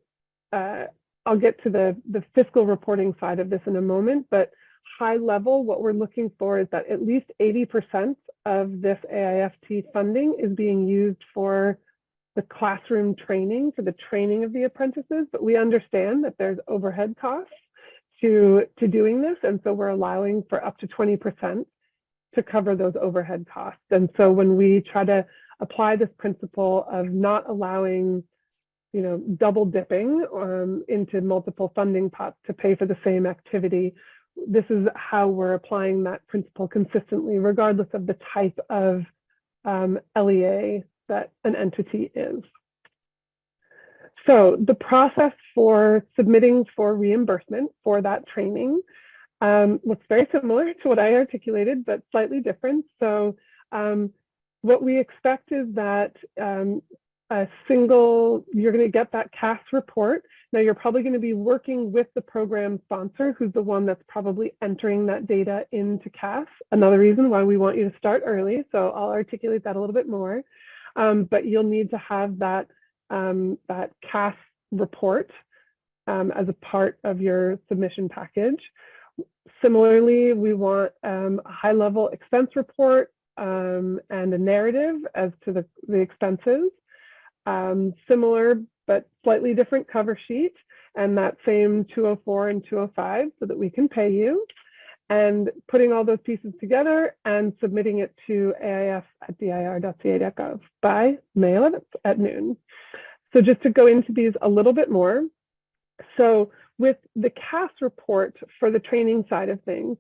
I'll get to the fiscal reporting side of this in a moment, but high level, what we're looking for is that at least 80% of this AIFT funding is being used for the classroom training, for the training of the apprentices, but we understand that there's overhead costs to doing this, and so we're allowing for up to 20% to cover those overhead costs. And so when we try to apply this principle of not allowing, you know, double dipping into multiple funding pots to pay for the same activity, this is how we're applying that principle consistently, regardless of the type of LEA that an entity is. So the process for submitting for reimbursement for that training looks very similar to what I articulated, but slightly different. So what we expect is that you're going to get that CAS report. Now you're probably going to be working with the program sponsor, who's the one that's probably entering that data into CAS. Another reason why we want you to start early, so I'll articulate that a little bit more. But you'll need to have that CAS report as a part of your submission package. Similarly, we want a high-level expense report and a narrative as to the expenses. Similar but slightly different cover sheet, and that same 204 and 205 so that we can pay you. And putting all those pieces together and submitting it to aif@dir.ca.gov by May 11th at noon. So just to go into these a little bit more. So with the CAS report for the training side of things,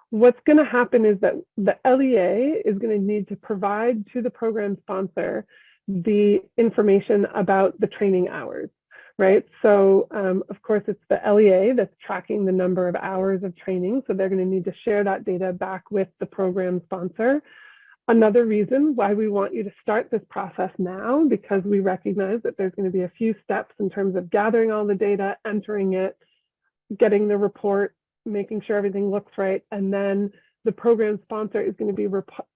what's going to happen is that the LEA is going to need to provide to the program sponsor the information about the training hours, right? So of course it's the LEA that's tracking the number of hours of training, so they're going to need to share that data back with the program sponsor. Another reason why we want you to start this process now, because we recognize that there's going to be a few steps in terms of gathering all the data, entering it, getting the report, making sure everything looks right, and then the program sponsor is going to be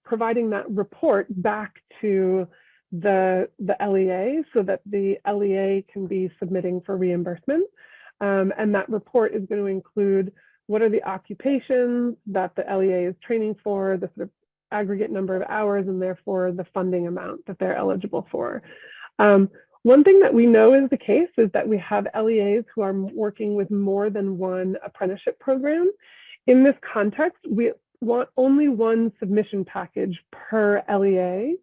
providing that report back to the LEA so that the LEA can be submitting for reimbursement. And that report is going to include what are the occupations that the LEA is training for, the sort of aggregate number of hours, and therefore the funding amount that they're eligible for. One thing that we know is the case is that we have LEAs who are working with more than one apprenticeship program. In this context, we want only one submission package per LEA.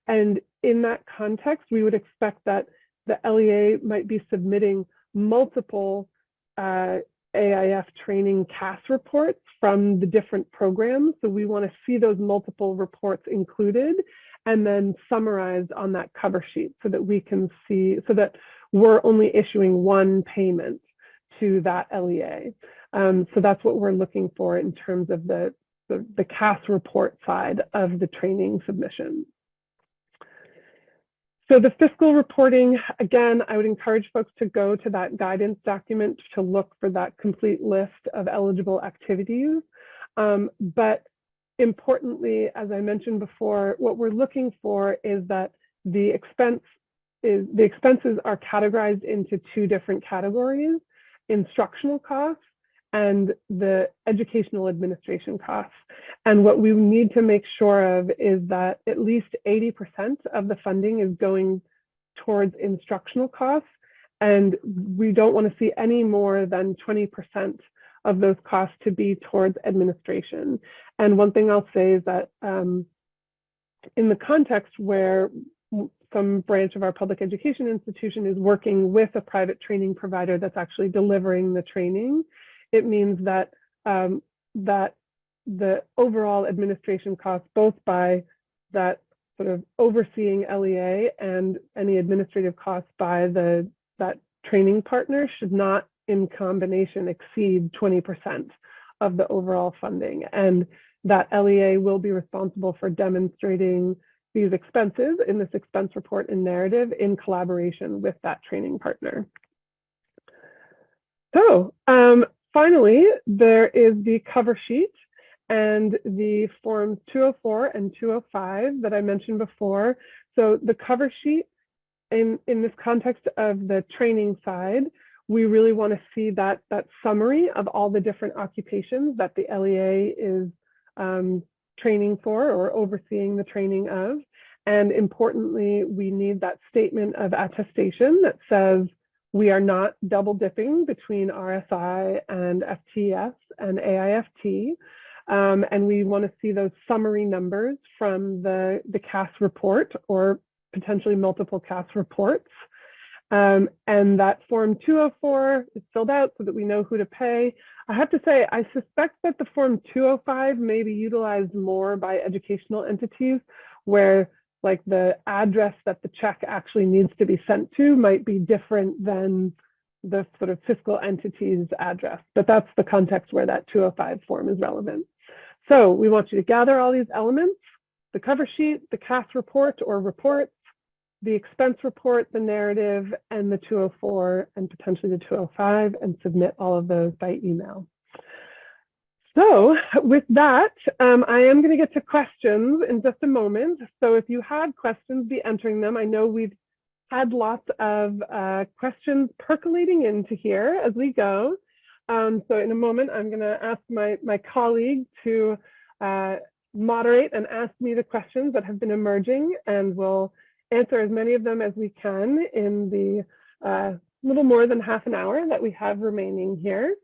And in that context, we would expect that the LEA might be submitting multiple AIF training CAS reports from the different programs. So we want to see those multiple reports included and then summarized on that cover sheet so that we can see, so that we're only issuing one payment to that LEA. So that's what we're looking for in terms of the CAS report side of the training submission. So the fiscal reporting, again, I would encourage folks to go to that guidance document to look for that complete list of eligible activities. But importantly, as I mentioned before, what we're looking for is that the expenses are categorized into two different categories: instructional costs and the educational administration costs. And what we need to make sure of is that at least 80% of the funding is going towards instructional costs, and we don't want to see any more than 20% of those costs to be towards administration. And one thing I'll say is that in the context where some branch of our public education institution is working with a private training provider that's actually delivering the training, it means that that the overall administration costs, both by that sort of overseeing LEA and any administrative costs by that training partner, should not in combination exceed 20% of the overall funding. And that LEA will be responsible for demonstrating these expenses in this expense report and narrative in collaboration with that training partner. So finally, there is the cover sheet and the forms 204 and 205 that I mentioned before. So the cover sheet, in this context of the training side, we really want to see that summary of all the different occupations that the LEA is training for or overseeing the training of. And importantly, we need that statement of attestation that says we are not double dipping between RSI and FTS and AIFT. And we want to see those summary numbers from the CAS report or potentially multiple CAS reports. And that Form 204 is filled out so that we know who to pay. I have to say, I suspect that the Form 205 may be utilized more by educational entities where like the address that the check actually needs to be sent to might be different than the sort of fiscal entity's address. But that's the context where that 205 form is relevant. So we want you to gather all these elements, the cover sheet, the CAS report or reports, the expense report, the narrative, and the 204, and potentially the 205, and submit all of those by email. So with that, I am going to get to questions in just a moment. So if you have questions, be entering them. I know we've had lots of questions percolating into here as we go. So in a moment, I'm going to ask my colleague to moderate and ask me the questions that have been emerging, and we'll answer as many of them as we can in the little more than half an hour that we have remaining here.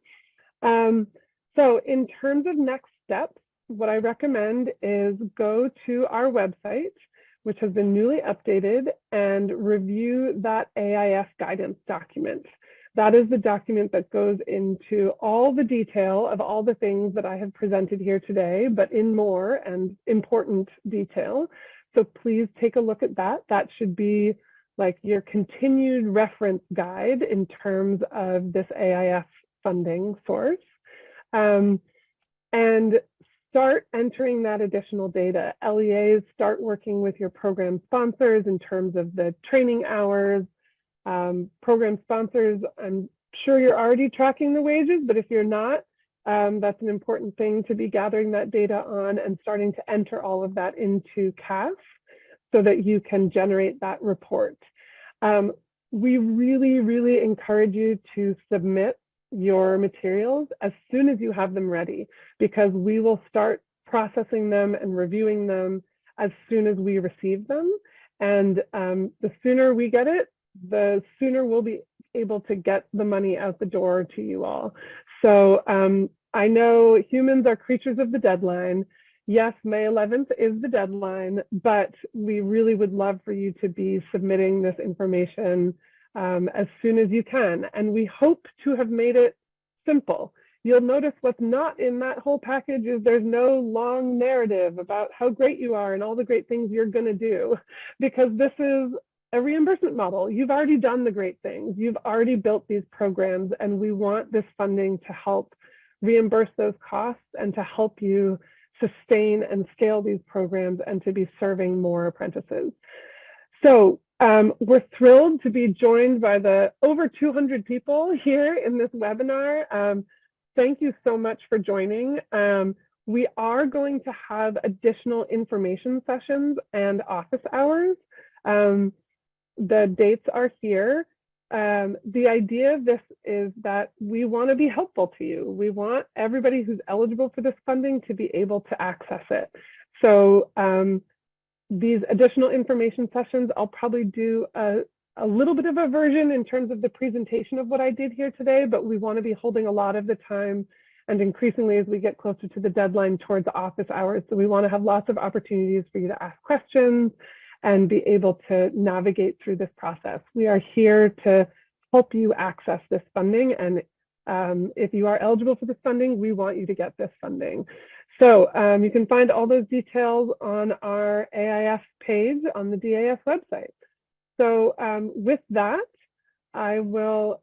So in terms of next steps, what I recommend is go to our website, which has been newly updated, and review that AIF guidance document. That is the document that goes into all the detail of all the things that I have presented here today, but in more and important detail. So please take a look at that. That should be like your continued reference guide in terms of this AIF funding source. And start entering that additional data. LEAs, start working with your program sponsors in terms of the training hours. Program sponsors, I'm sure you're already tracking the wages, but if you're not, that's an important thing to be gathering that data on and starting to enter all of that into CAS so that you can generate that report. We really, really encourage you to submit your materials as soon as you have them ready, because we will start processing them and reviewing them as soon as we receive them. And the sooner we get it, the sooner we'll be able to get the money out the door to you all. So I know humans are creatures of the deadline. Yes, May 11th is the deadline, but we really would love for you to be submitting this information as soon as you can. And we hope to have made it simple. You'll notice what's not in that whole package is there's no long narrative about how great you are and all the great things you're going to do, because this is a reimbursement model. You've already done the great things. You've already built these programs, and we want this funding to help reimburse those costs and to help you sustain and scale these programs and to be serving more apprentices. So we're thrilled to be joined by the over 200 people here in this webinar. Thank you so much for joining. We are going to have additional information sessions and office hours. The dates are here. The idea of this is that we want to be helpful to you. We want everybody who's eligible for this funding to be able to access it. So these additional information sessions, I'll probably do a little bit of a version in terms of the presentation of what I did here today, but we want to be holding a lot of the time and increasingly as we get closer to the deadline towards office hours. So we want to have lots of opportunities for you to ask questions and be able to navigate through this process. We are here to help you access this funding, and if you are eligible for this funding, we want you to get this funding. So you can find all those details on our AIF page on the DAS website. So with that, I will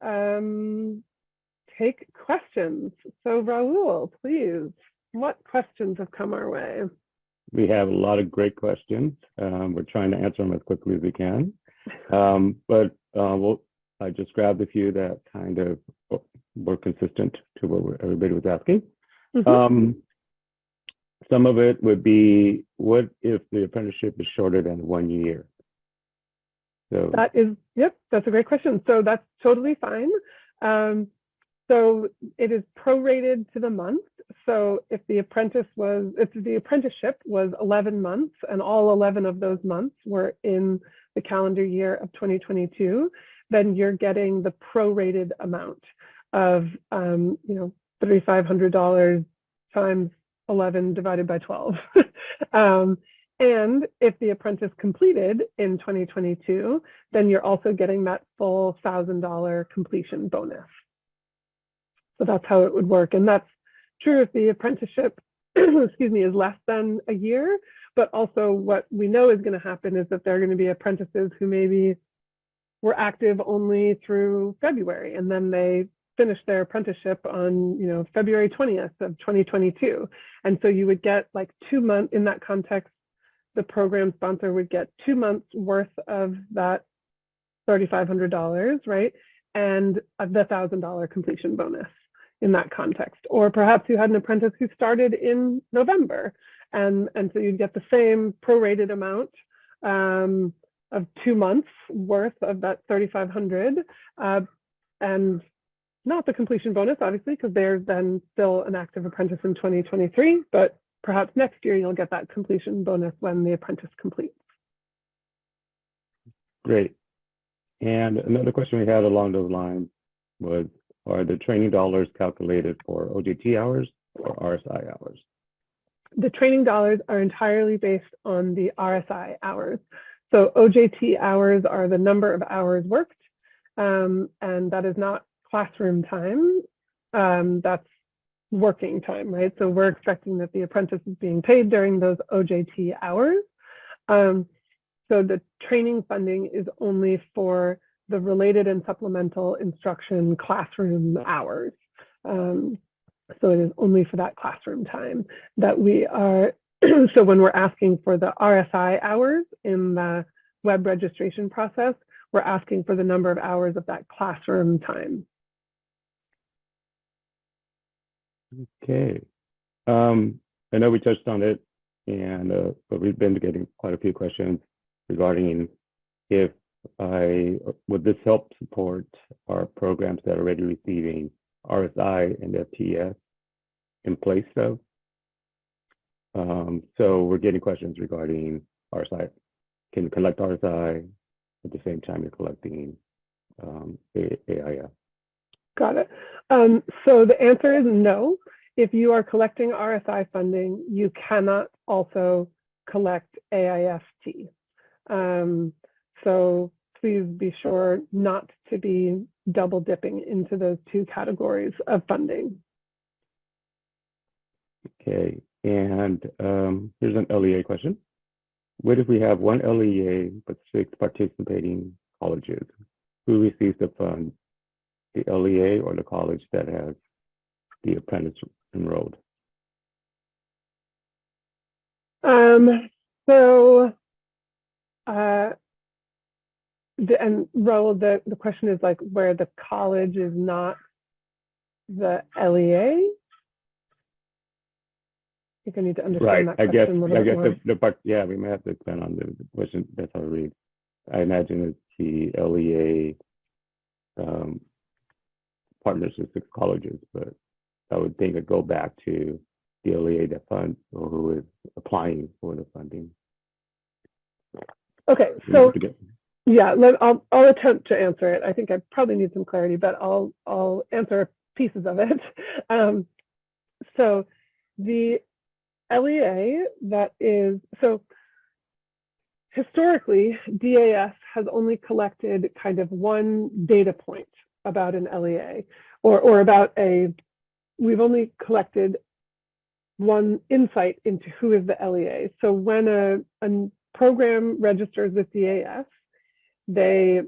take questions. So Raul, please, what questions have come our way? We have a lot of great questions. We're trying to answer them as quickly as we can. I just grabbed a few that kind of were consistent to what everybody was asking. Mm-hmm. Some of it would be, what if the apprenticeship is shorter than 1 year? So that is, yep, that's a great question. So that's totally fine. So it is prorated to the month. So if the apprenticeship was 11 months and all 11 of those months were in the calendar year of 2022, then you're getting the prorated amount of $3,500 times 11 divided by 12. And if the apprentice completed in 2022, then you're also getting that full $1,000 completion bonus. So that's how it would work. And that's true if the apprenticeship, excuse me, is less than a year. But also what we know is going to happen is that there are going to be apprentices who maybe were active only through February, and then they finished their apprenticeship on, February 20th of 2022. And so you would get like 2 months in that context. The program sponsor would get 2 months worth of that $3,500, right? And the $1,000 completion bonus in that context. Or perhaps you had an apprentice who started in November, and so you'd get the same prorated amount of 2 months worth of that $3,500, and not the completion bonus, obviously, because they're then still an active apprentice in 2023, but perhaps next year you'll get that completion bonus when the apprentice completes. Great. And another question we had along those lines was, are the training dollars calculated for OJT hours or RSI hours? The training dollars are entirely based on the RSI hours. So OJT hours are the number of hours worked, and that is not classroom time. That's working time, right? So we're expecting that the apprentice is being paid during those OJT hours. So the training funding is only for the related and supplemental instruction classroom hours. So it is only for that classroom time that we are, so when we're asking for the RSI hours in the web registration process, we're asking for the number of hours of that classroom time. Okay. I know we touched on it, and but we've been getting quite a few questions regarding would this help support our programs that are already receiving RSI and FTS in place of? So we're getting questions regarding RSI. Can you collect RSI at the same time you're collecting AIF? Got it. So the answer is no. If you are collecting RSI funding, you cannot also collect AIFT. So please be sure not to be double dipping into those two categories of funding. Okay, and here's an LEA question. What if we have one LEA but 6 participating colleges? Who receives the funds, the LEA or the college that has the apprentice enrolled? And Raul, the question is like where the college is not the LEA? I think I need to understand that question a little bit more. The part, yeah, we may have to expand on the question. That's how I read. I imagine it's the LEA partners with 6 colleges, but I would think it go back to the LEA that funds or who is applying for the funding. Okay, so yeah, I'll attempt to answer it. I think I probably need some clarity, but I'll answer pieces of it. So the LEA so historically, DAS has only collected kind of one data point about an LEA, or about we've only collected one insight into who is the LEA. So when a program registers with DAS, they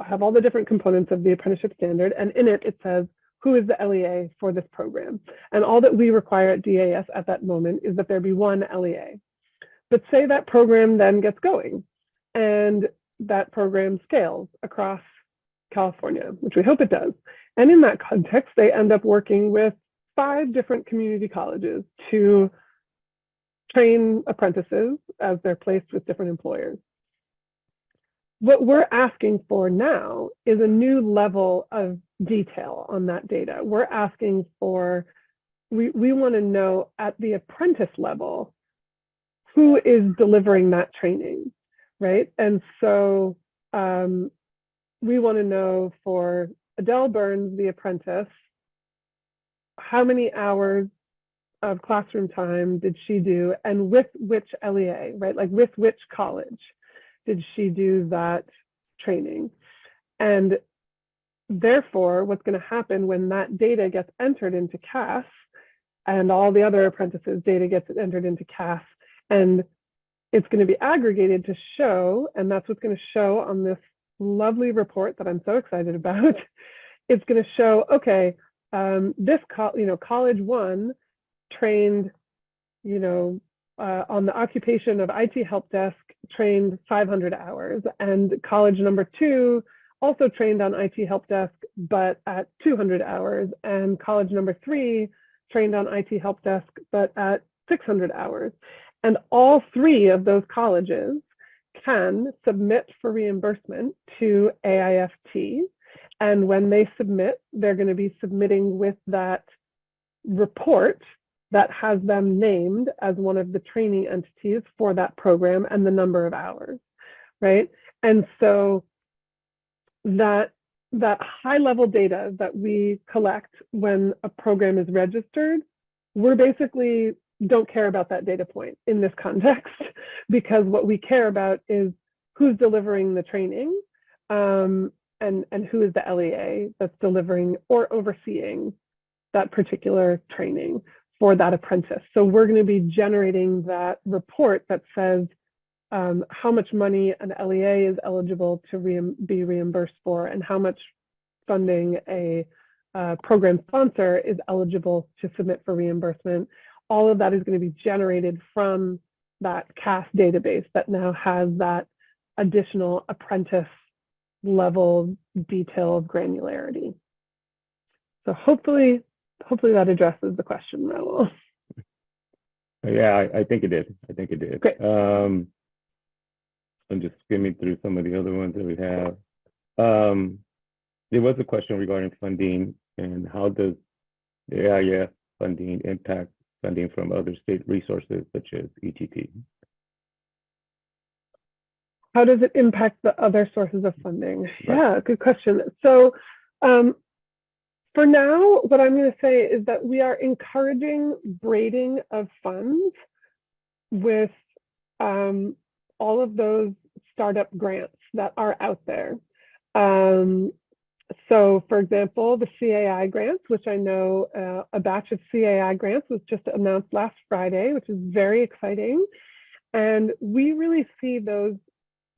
have all the different components of the apprenticeship standard, and in it says who is the LEA for this program. And all that we require at DAS at that moment is that there be one LEA. But say that program then gets going and that program scales across California, which we hope it does. And in that context, they end up working with 5 different community colleges to train apprentices as they're placed with different employers. What we're asking for now is a new level of detail on that data. We're asking for, we want to know at the apprentice level who is delivering that training, right? And so we want to know for Adele Burns, the apprentice, how many hours of classroom time did she do, and with which LEA, right? Like with which college did she do that training? And therefore, what's going to happen when that data gets entered into CAS and all the other apprentices' data gets entered into CAS, and it's going to be aggregated to show, and that's what's going to show on this lovely report that I'm so excited about. It's going to show, okay, this college 1 trained, on the occupation of IT help desk, trained 500 hours, and college number 2 also trained on IT help desk, but at 200 hours, and college number 3 trained on IT help desk, but at 600 hours. And all 3 of those colleges can submit for reimbursement to AIFT. And when they submit, they're going to be submitting with that report that has them named as one of the training entities for that program and the number of hours, right? And so that high-level data that we collect when a program is registered, we're basically don't care about that data point in this context, because what we care about is who's delivering the training and who is the LEA that's delivering or overseeing that particular training for that apprentice. So we're going to be generating that report that says how much money an LEA is eligible to be reimbursed for, and how much funding a program sponsor is eligible to submit for reimbursement. All of that is going to be generated from that CAS database that now has that additional apprentice level detail of granularity. So hopefully that addresses the question, Raul. Yeah, I think it did. I think it did. Great. I'm just skimming through some of the other ones that we have. There was a question regarding funding and how does the AIF funding impact funding from other state resources such as ETP? How does it impact the other sources of funding? Right. Yeah, good question. So for now, what I'm going to say is that we are encouraging braiding of funds with all of those startup grants that are out there. So, for example, the CAI grants, which I know a batch of CAI grants was just announced last Friday, which is very exciting. And we really see those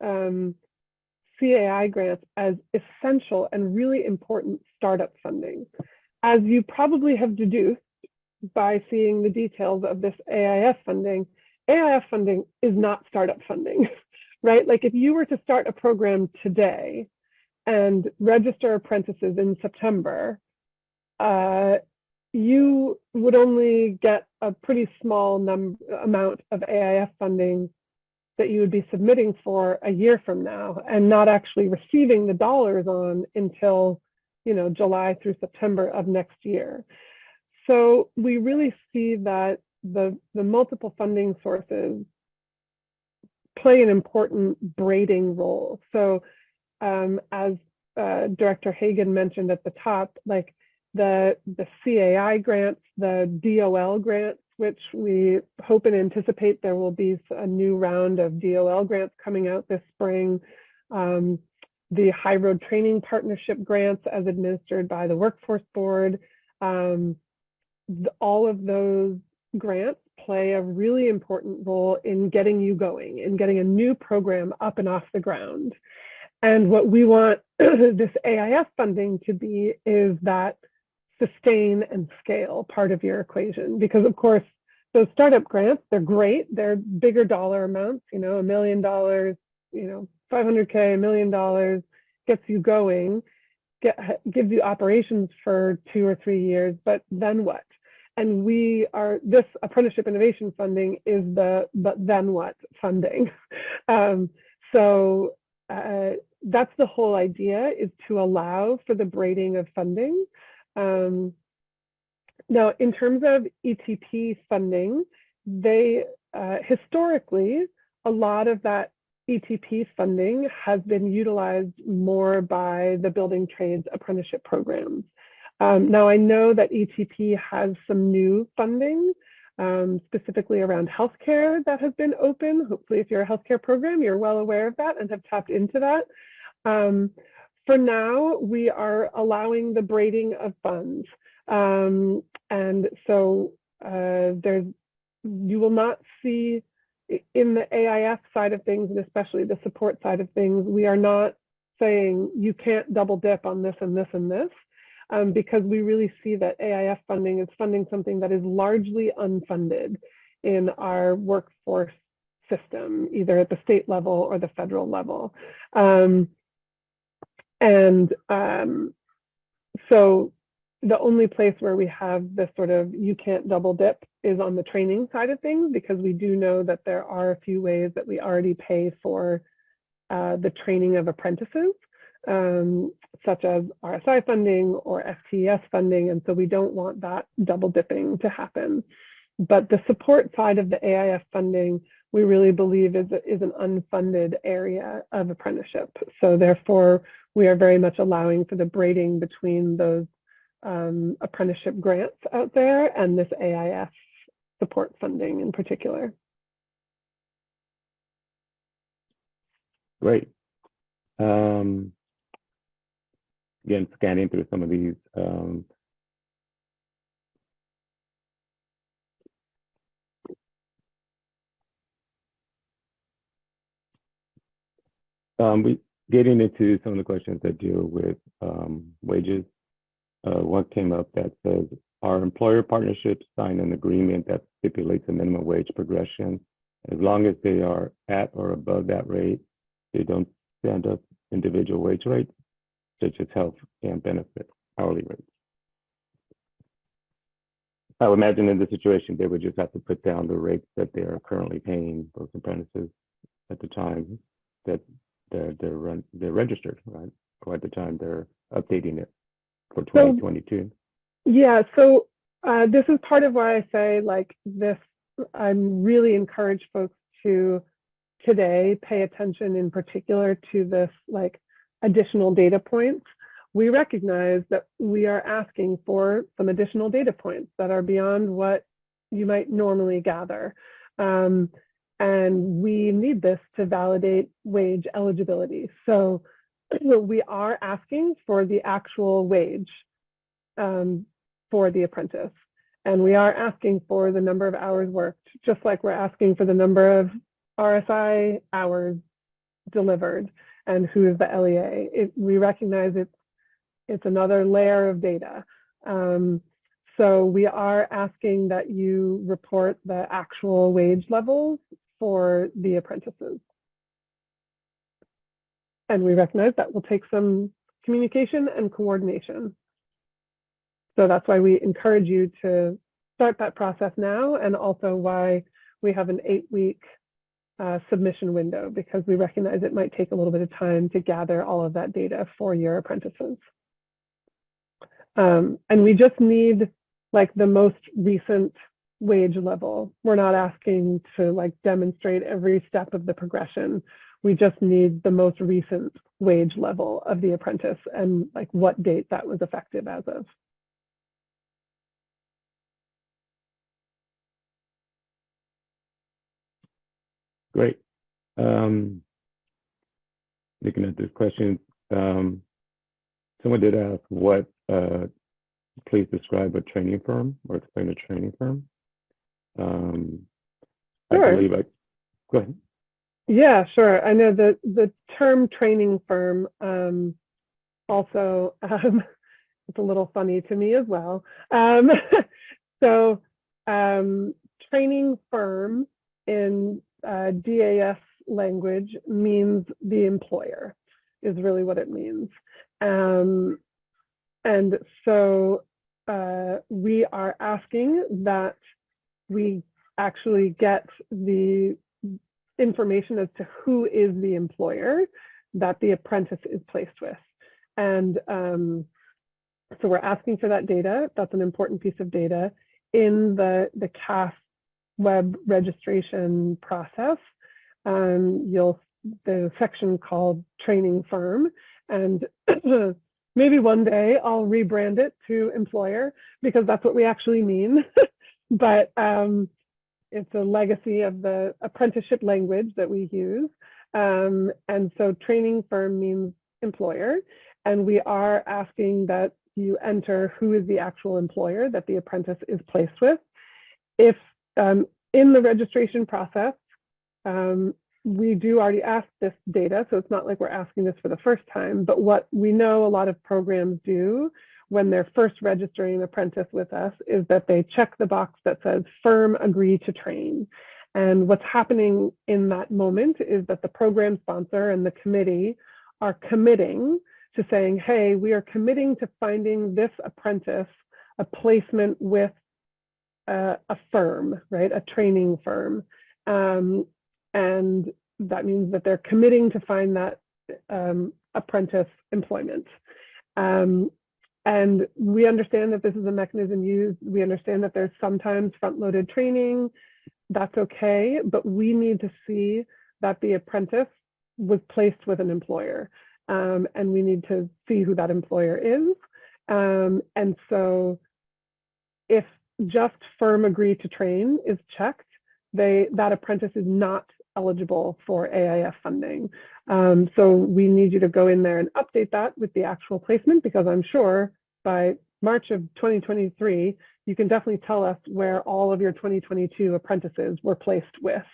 CAI grants as essential and really important startup funding. As you probably have deduced by seeing the details of this AIF funding is not startup funding, right? Like if you were to start a program today and register apprentices in September, you would only get a pretty small amount of AIF funding that you would be submitting for a year from now and not actually receiving the dollars on until, July through September of next year. So we really see that the multiple funding sources play an important braiding role. So as Director Hagen mentioned at the top, like the CAI grants, the DOL grants, which we hope and anticipate there will be a new round of DOL grants coming out this spring. The High Road Training Partnership grants as administered by the Workforce Board. All of those grants play a really important role in getting you going, in getting a new program up and off the ground. And what we want this AIF funding to be is that sustain and scale part of your equation. Because of course, those startup grants, they're great. They're bigger dollar amounts, $1 million, $500K, $1 million, gets you going, gives you operations for 2 or 3 years, but then what? And this Apprenticeship Innovation Funding is the but then what funding. So that's the whole idea, is to allow for the braiding of funding. Now, in terms of ETP funding, they historically, a lot of that ETP funding has been utilized more by the building trades apprenticeship programs. Now, I know that ETP has some new funding specifically around healthcare that has been open. Hopefully, if you're a healthcare program, you're well aware of that and have tapped into that. For now, we are allowing the braiding of funds. And so you will not see in the AIF side of things, and especially the support side of things, we are not saying you can't double dip on this and this and this, because we really see that AIF funding is funding something that is largely unfunded in our workforce system, either at the state level or the federal level. So the only place where we have this sort of you can't double dip is on the training side of things, because we do know that there are a few ways that we already pay for the training of apprentices, such as RSI funding or FTES funding, and so we don't want that double dipping to happen. But the support side of the AIF funding, we really believe is an unfunded area of apprenticeship. So therefore, we are very much allowing for the braiding between those apprenticeship grants out there and this AIF support funding in particular. Great. Again, scanning through some of these. We getting into some of the questions that deal with wages. One came up that says, our employer partnerships sign an agreement that stipulates a minimum wage progression. As long as they are at or above that rate, they don't stand up individual wage rates, such as health and benefit hourly rates. I would imagine in this situation, they would just have to put down the rates that they are currently paying those apprentices at the time that they're registered, right? Or at the time they're updating it for 2022. Yeah, so this is part of why I say, like, this, I'm really encourage folks to today pay attention in particular to this, like, additional data points. We recognize that we are asking for some additional data points that are beyond what you might normally gather. And we need this to validate wage eligibility. So we are asking for the actual wage for the apprentice. And we are asking for the number of hours worked, just like we're asking for the number of RSI hours delivered and who is the LEA. We recognize it's another layer of data. So we are asking that you report the actual wage levels for the apprentices. And we recognize that will take some communication and coordination. So that's why we encourage you to start that process now, and also why we have an 8-week submission window, because we recognize it might take a little bit of time to gather all of that data for your apprentices. And we just need, like, the most recent wage level. We're not asking to, like, demonstrate every step of the progression. We just need the most recent wage level of the apprentice and, like, what date that was effective as of. Great. Looking at this question, someone did ask what, please describe a training firm or explain a training firm. Sure. I believe go ahead. Yeah, sure. I know that the term training firm also it's a little funny to me as well. So training firm in DAS language means the employer, is really what it means. And so we are asking that we actually get the information as to who is the employer that the apprentice is placed with. And so we're asking for that data. That's an important piece of data in the CAS web registration process. There's a section called training firm, and maybe one day I'll rebrand it to employer, because that's what we actually mean. but it's a legacy of the apprenticeship language that we use. And so training firm means employer, and we are asking that you enter who is the actual employer that the apprentice is placed with. If in the registration process, we do already ask this data, so it's not like we're asking this for the first time, but what we know a lot of programs do when they're first registering an apprentice with us is that they check the box that says firm agree to train. And what's happening in that moment is that the program sponsor and the committee are committing to saying, hey, we are committing to finding this apprentice a placement with a firm, right, a training firm. And that means that they're committing to find that apprentice employment. And we understand that this is a mechanism used. We understand that there's sometimes front-loaded training. That's okay, but we need to see that the apprentice was placed with an employer. And we need to see who that employer is. And so if just firm agree to train is checked, that apprentice is not eligible for AIF funding. So we need you to go in there and update that with the actual placement, because I'm sure by March of 2023, you can definitely tell us where all of your 2022 apprentices were placed with.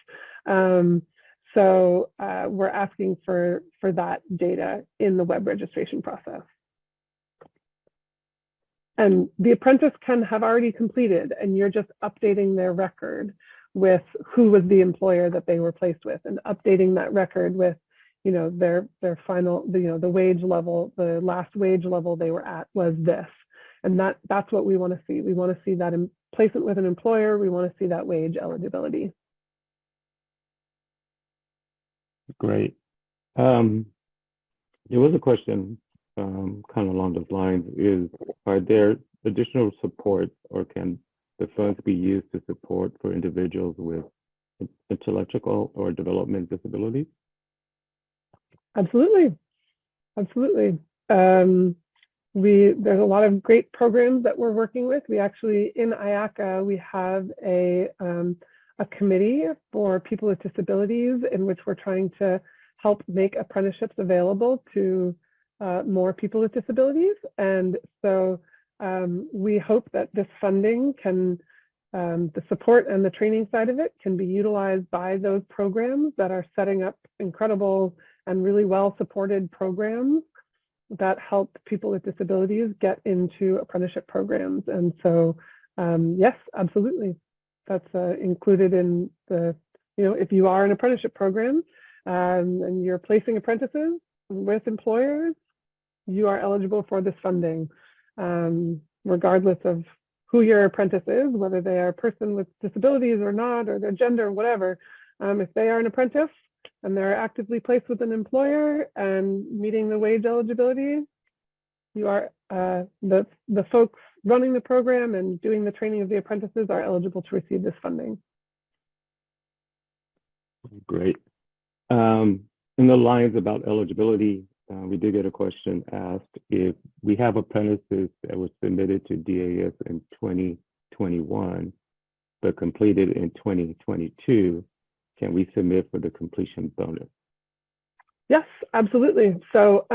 So we're asking for that data in the web registration process. And the apprentice can have already completed, and you're just updating their record with who was the employer that they were placed with, and updating that record with, you know, their final, you know, the wage level, the last wage level they were at was this. And that's what we want to see. We want to see that placement with an employer. We want to see that wage eligibility. Great. There was a question kind of along those lines, is, are there additional supports, or can the funds be used to support for individuals with intellectual or development disabilities? Absolutely. Absolutely. There's a lot of great programs that we're working with. We actually, in IACA, we have a committee for people with disabilities in which we're trying to help make apprenticeships available to more people with disabilities. And so we hope that this funding can, the support and the training side of it can be utilized by those programs that are setting up incredible and really well-supported programs that help people with disabilities get into apprenticeship programs. And so, yes, absolutely. That's included in the, you know, if you are an apprenticeship program and you're placing apprentices with employers, you are eligible for this funding, regardless of who your apprentice is, whether they are a person with disabilities or not, or their gender or whatever. If they are an apprentice and they're actively placed with an employer and meeting the wage eligibility, you are, the folks running the program and doing the training of the apprentices are eligible to receive this funding. Great. In the lines about eligibility, we did get a question asked, if we have apprentices that were submitted to DAS in 2021 but completed in 2022, can we submit for the completion bonus? Yes, absolutely. So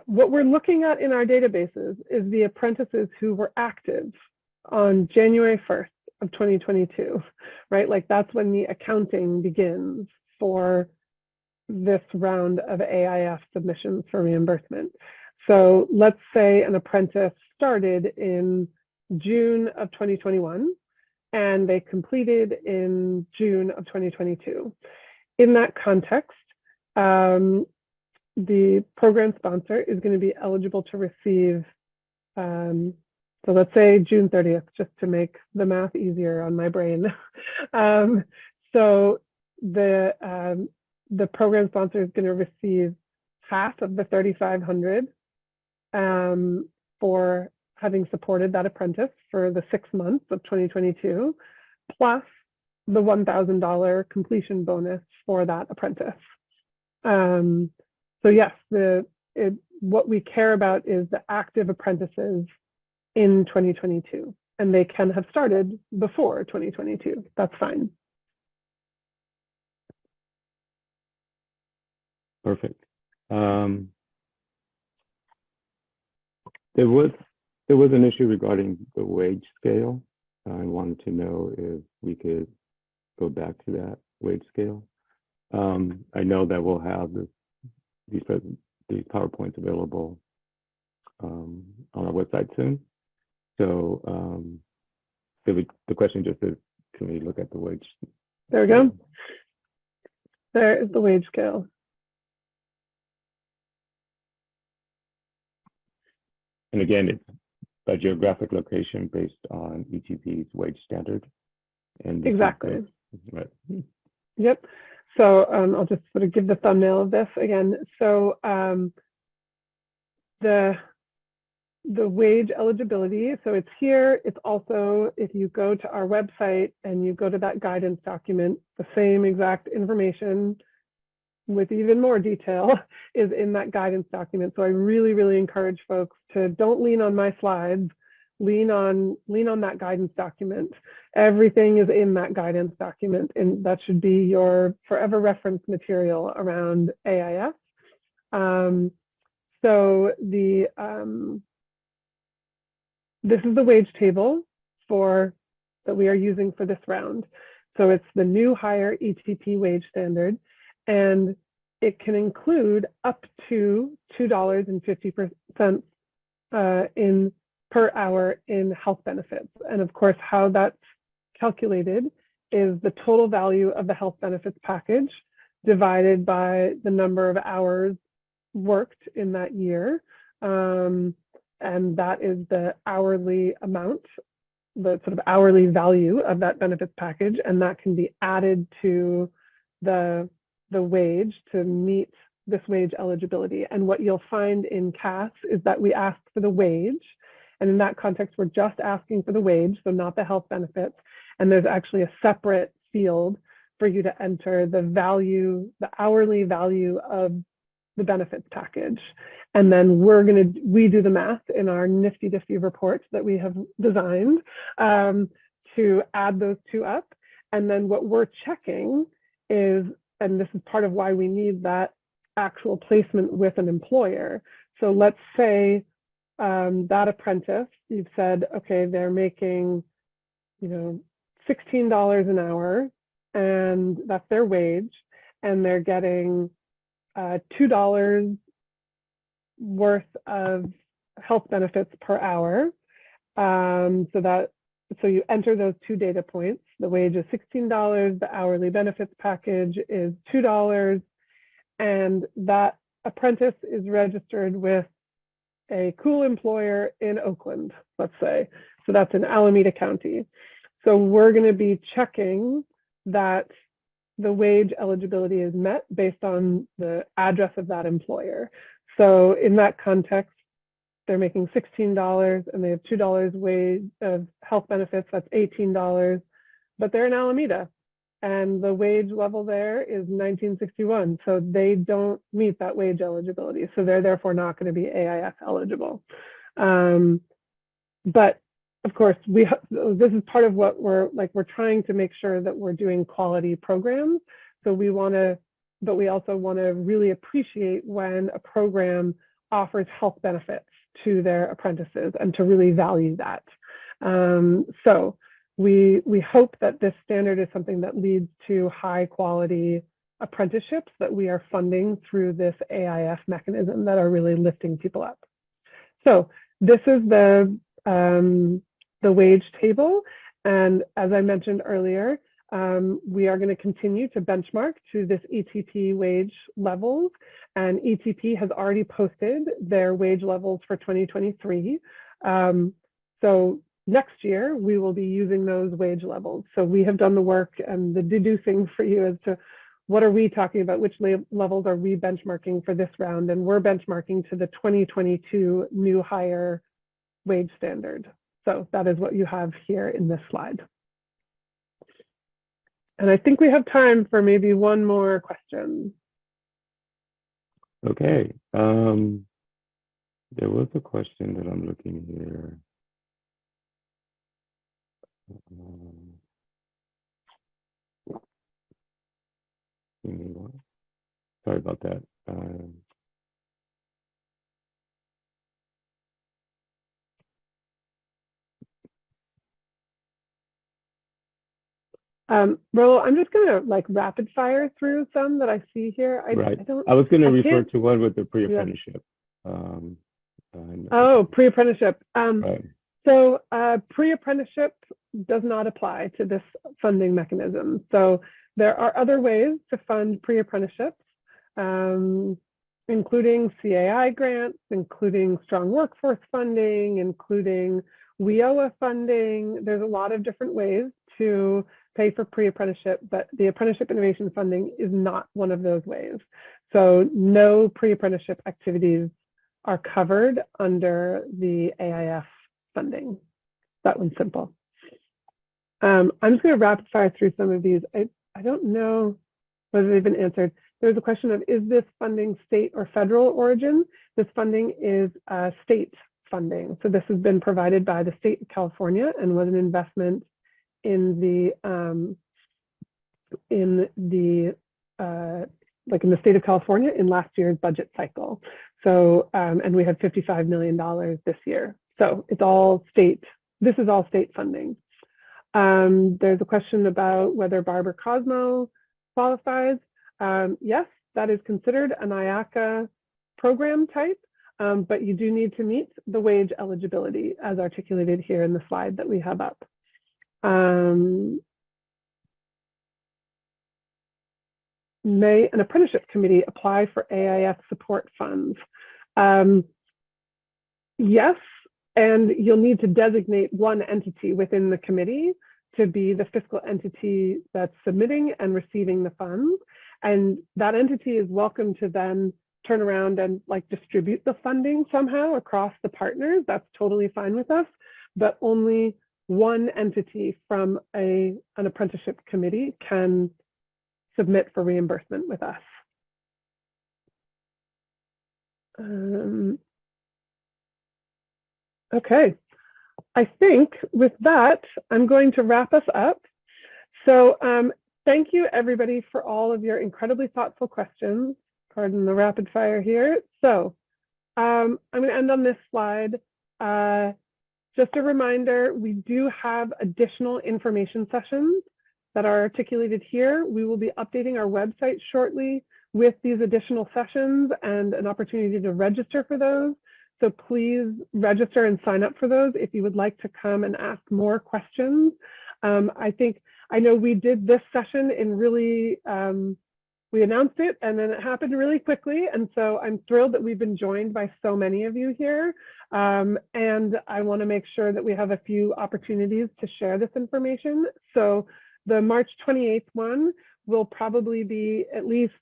what we're looking at in our databases is the apprentices who were active on January 1st of 2022, right? Like that's when the accounting begins for this round of AIF submissions for reimbursement. So let's say an apprentice started in June of 2021 and they completed in June of 2022. In that context, the program sponsor is going to be eligible to receive, so let's say June 30th, just to make the math easier on my brain. So the program sponsor is going to receive half of the $3,500 for having supported that apprentice for the 6 months of 2022, plus the $1,000 completion bonus for that apprentice. So yes, what we care about is the active apprentices in 2022. and they can have started before 2022. That's fine. Perfect. There was an issue regarding the wage scale. I wanted to know if we could go back to that wage scale. I know that we'll have these PowerPoints available on our website soon. So the question just is, can we look at the wage? There we go. There is the wage scale. And again, it's a geographic location based on ETP's wage standard. And exactly. Right. Yep. So I'll just sort of give the thumbnail of this again. So the wage eligibility, so it's here. It's also, if you go to our website and you go to that guidance document, the same exact information with even more detail is in that guidance document. So I really, really encourage folks to don't lean on my slides, lean on that guidance document. Everything is in that guidance document, and that should be your forever reference material around AIF. So this is the wage table that we are using for this round. So it's the new hire ETP wage standard, and it can include up to $2.50 per hour in health benefits. And of course, how that's calculated is the total value of the health benefits package divided by the number of hours worked in that year. And that is the hourly amount, the sort of hourly value of that benefits package, and that can be added to the wage to meet this wage eligibility. And what you'll find in CAS is that we ask for the wage, and in that context, we're just asking for the wage, so not the health benefits. And there's actually a separate field for you to enter the value, the hourly value of the benefits package. And then we do the math in our nifty report that we have designed to add those two up. And then what we're checking is, and this is part of why we need that actual placement with an employer. So let's say that apprentice, you've said, okay, they're making, $16 an hour, and that's their wage, and they're getting $2 worth of health benefits per hour. So you enter those two data points. The wage is $16, the hourly benefits package is $2, and that apprentice is registered with a cool employer in Oakland, let's say. So that's in Alameda County. So we're going to be checking that the wage eligibility is met based on the address of that employer. So in that context, they're making $16 and they have $2 wage of health benefits, that's $18, but they're in Alameda and the wage level there is 1961. So they don't meet that wage eligibility. So they're therefore not going to be AIF eligible. But of course, this is part of what we're trying to make sure that we're doing quality programs. So we also want to really appreciate when a program offers health benefits to their apprentices and to really value that. So we hope that this standard is something that leads to high quality apprenticeships that we are funding through this AIF mechanism that are really lifting people up. So this is the wage table, and as I mentioned earlier, we are going to continue to benchmark to this ETP wage levels, and ETP has already posted their wage levels for 2023. So next year we will be using those wage levels. So we have done the work and the deducing for you as to what are we talking about, which levels are we benchmarking for this round, and we're benchmarking to the 2022 new hire wage standard. So that is what you have here in this slide. And I think we have time for maybe one more question. Okay. There was a question that I'm looking here. Sorry about that. Raul, I'm just going to like rapid fire through some that I see here. I was going to refer to one with the pre-apprenticeship. Oh, pre-apprenticeship. Right. So pre-apprenticeship does not apply to this funding mechanism. So there are other ways to fund pre-apprenticeships, including CAI grants, including strong workforce funding, including WIOA funding. There's a lot of different ways to pay for pre-apprenticeship, but the Apprenticeship Innovation Funding is not one of those ways. So no pre-apprenticeship activities are covered under the AIF funding. That one's simple. I'm just going to rapid fire through some of these. I don't know whether they've been answered. There's a question of, is this funding state or federal origin? This funding is state funding. So this has been provided by the state of California and was an investment in the state of California in last year's budget cycle. So and we had $55 million this year. So it's all state. This is all state funding. There's a question about whether Barber Cosmo qualifies. Yes, that is considered an IACA program type, but you do need to meet the wage eligibility as articulated here in the slide that we have up. May an apprenticeship committee apply for AIF support funds? Yes, and you'll need to designate one entity within the committee to be the fiscal entity that's submitting and receiving the funds. And that entity is welcome to then turn around and like distribute the funding somehow across the partners. That's totally fine with us, but only one entity from an apprenticeship committee can submit for reimbursement with us. Okay, I think with that, I'm going to wrap us up. So thank you everybody for all of your incredibly thoughtful questions. Pardon the rapid fire here. So I'm going to end on this slide. Just a reminder, we do have additional information sessions that are articulated here. We will be updating our website shortly with these additional sessions and an opportunity to register for those. So please register and sign up for those if you would like to come and ask more questions. I know we did this session in really, we announced it and then it happened really quickly. And so I'm thrilled that we've been joined by so many of you here. And I want to make sure that we have a few opportunities to share this information. So the March 28th one will probably be at least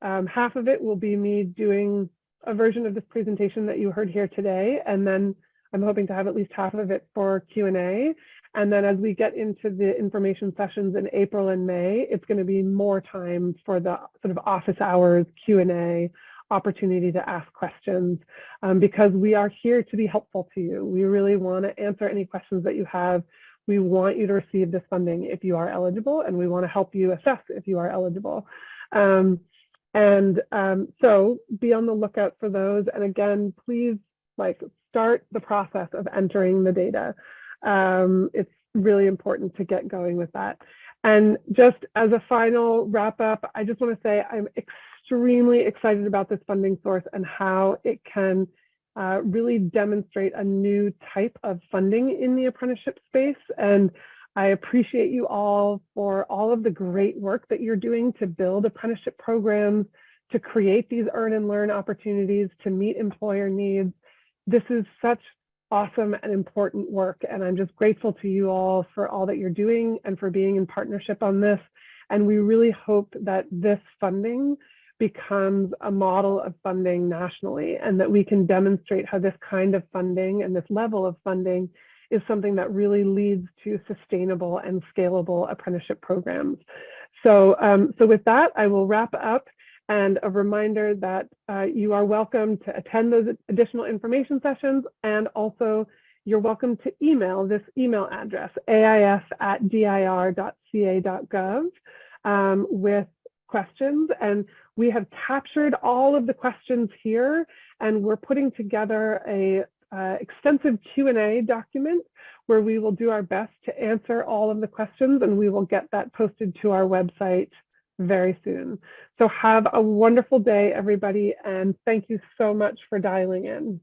half of it will be me doing a version of this presentation that you heard here today. And then I'm hoping to have at least half of it for Q&A. And then as we get into the information sessions in April and May, it's going to be more time for the sort of office hours Q&A opportunity to ask questions because we are here to be helpful to you. We really want to answer any questions that you have. We want you to receive this funding if you are eligible, and we want to help you assess if you are eligible. So be on the lookout for those. And again, please start the process of entering the data. It's really important to get going with that. And just as a final wrap up, I just want to say I'm extremely excited about this funding source and how it can really demonstrate a new type of funding in the apprenticeship space. And I appreciate you all for all of the great work that you're doing to build apprenticeship programs, to create these earn and learn opportunities, to meet employer needs. This is such awesome and important work, and I'm just grateful to you all for all that you're doing and for being in partnership on this. And we really hope that this funding becomes a model of funding nationally, and that we can demonstrate how this kind of funding and this level of funding is something that really leads to sustainable and scalable apprenticeship programs. So, so with that, I will wrap up, and a reminder that you are welcome to attend those additional information sessions, and also you're welcome to email this email address, ais@dir.ca.gov, with questions. And we have captured all of the questions here, and we're putting together a extensive Q&A document where we will do our best to answer all of the questions, and we will get that posted to our website very soon. So have a wonderful day, everybody, and thank you so much for dialing in.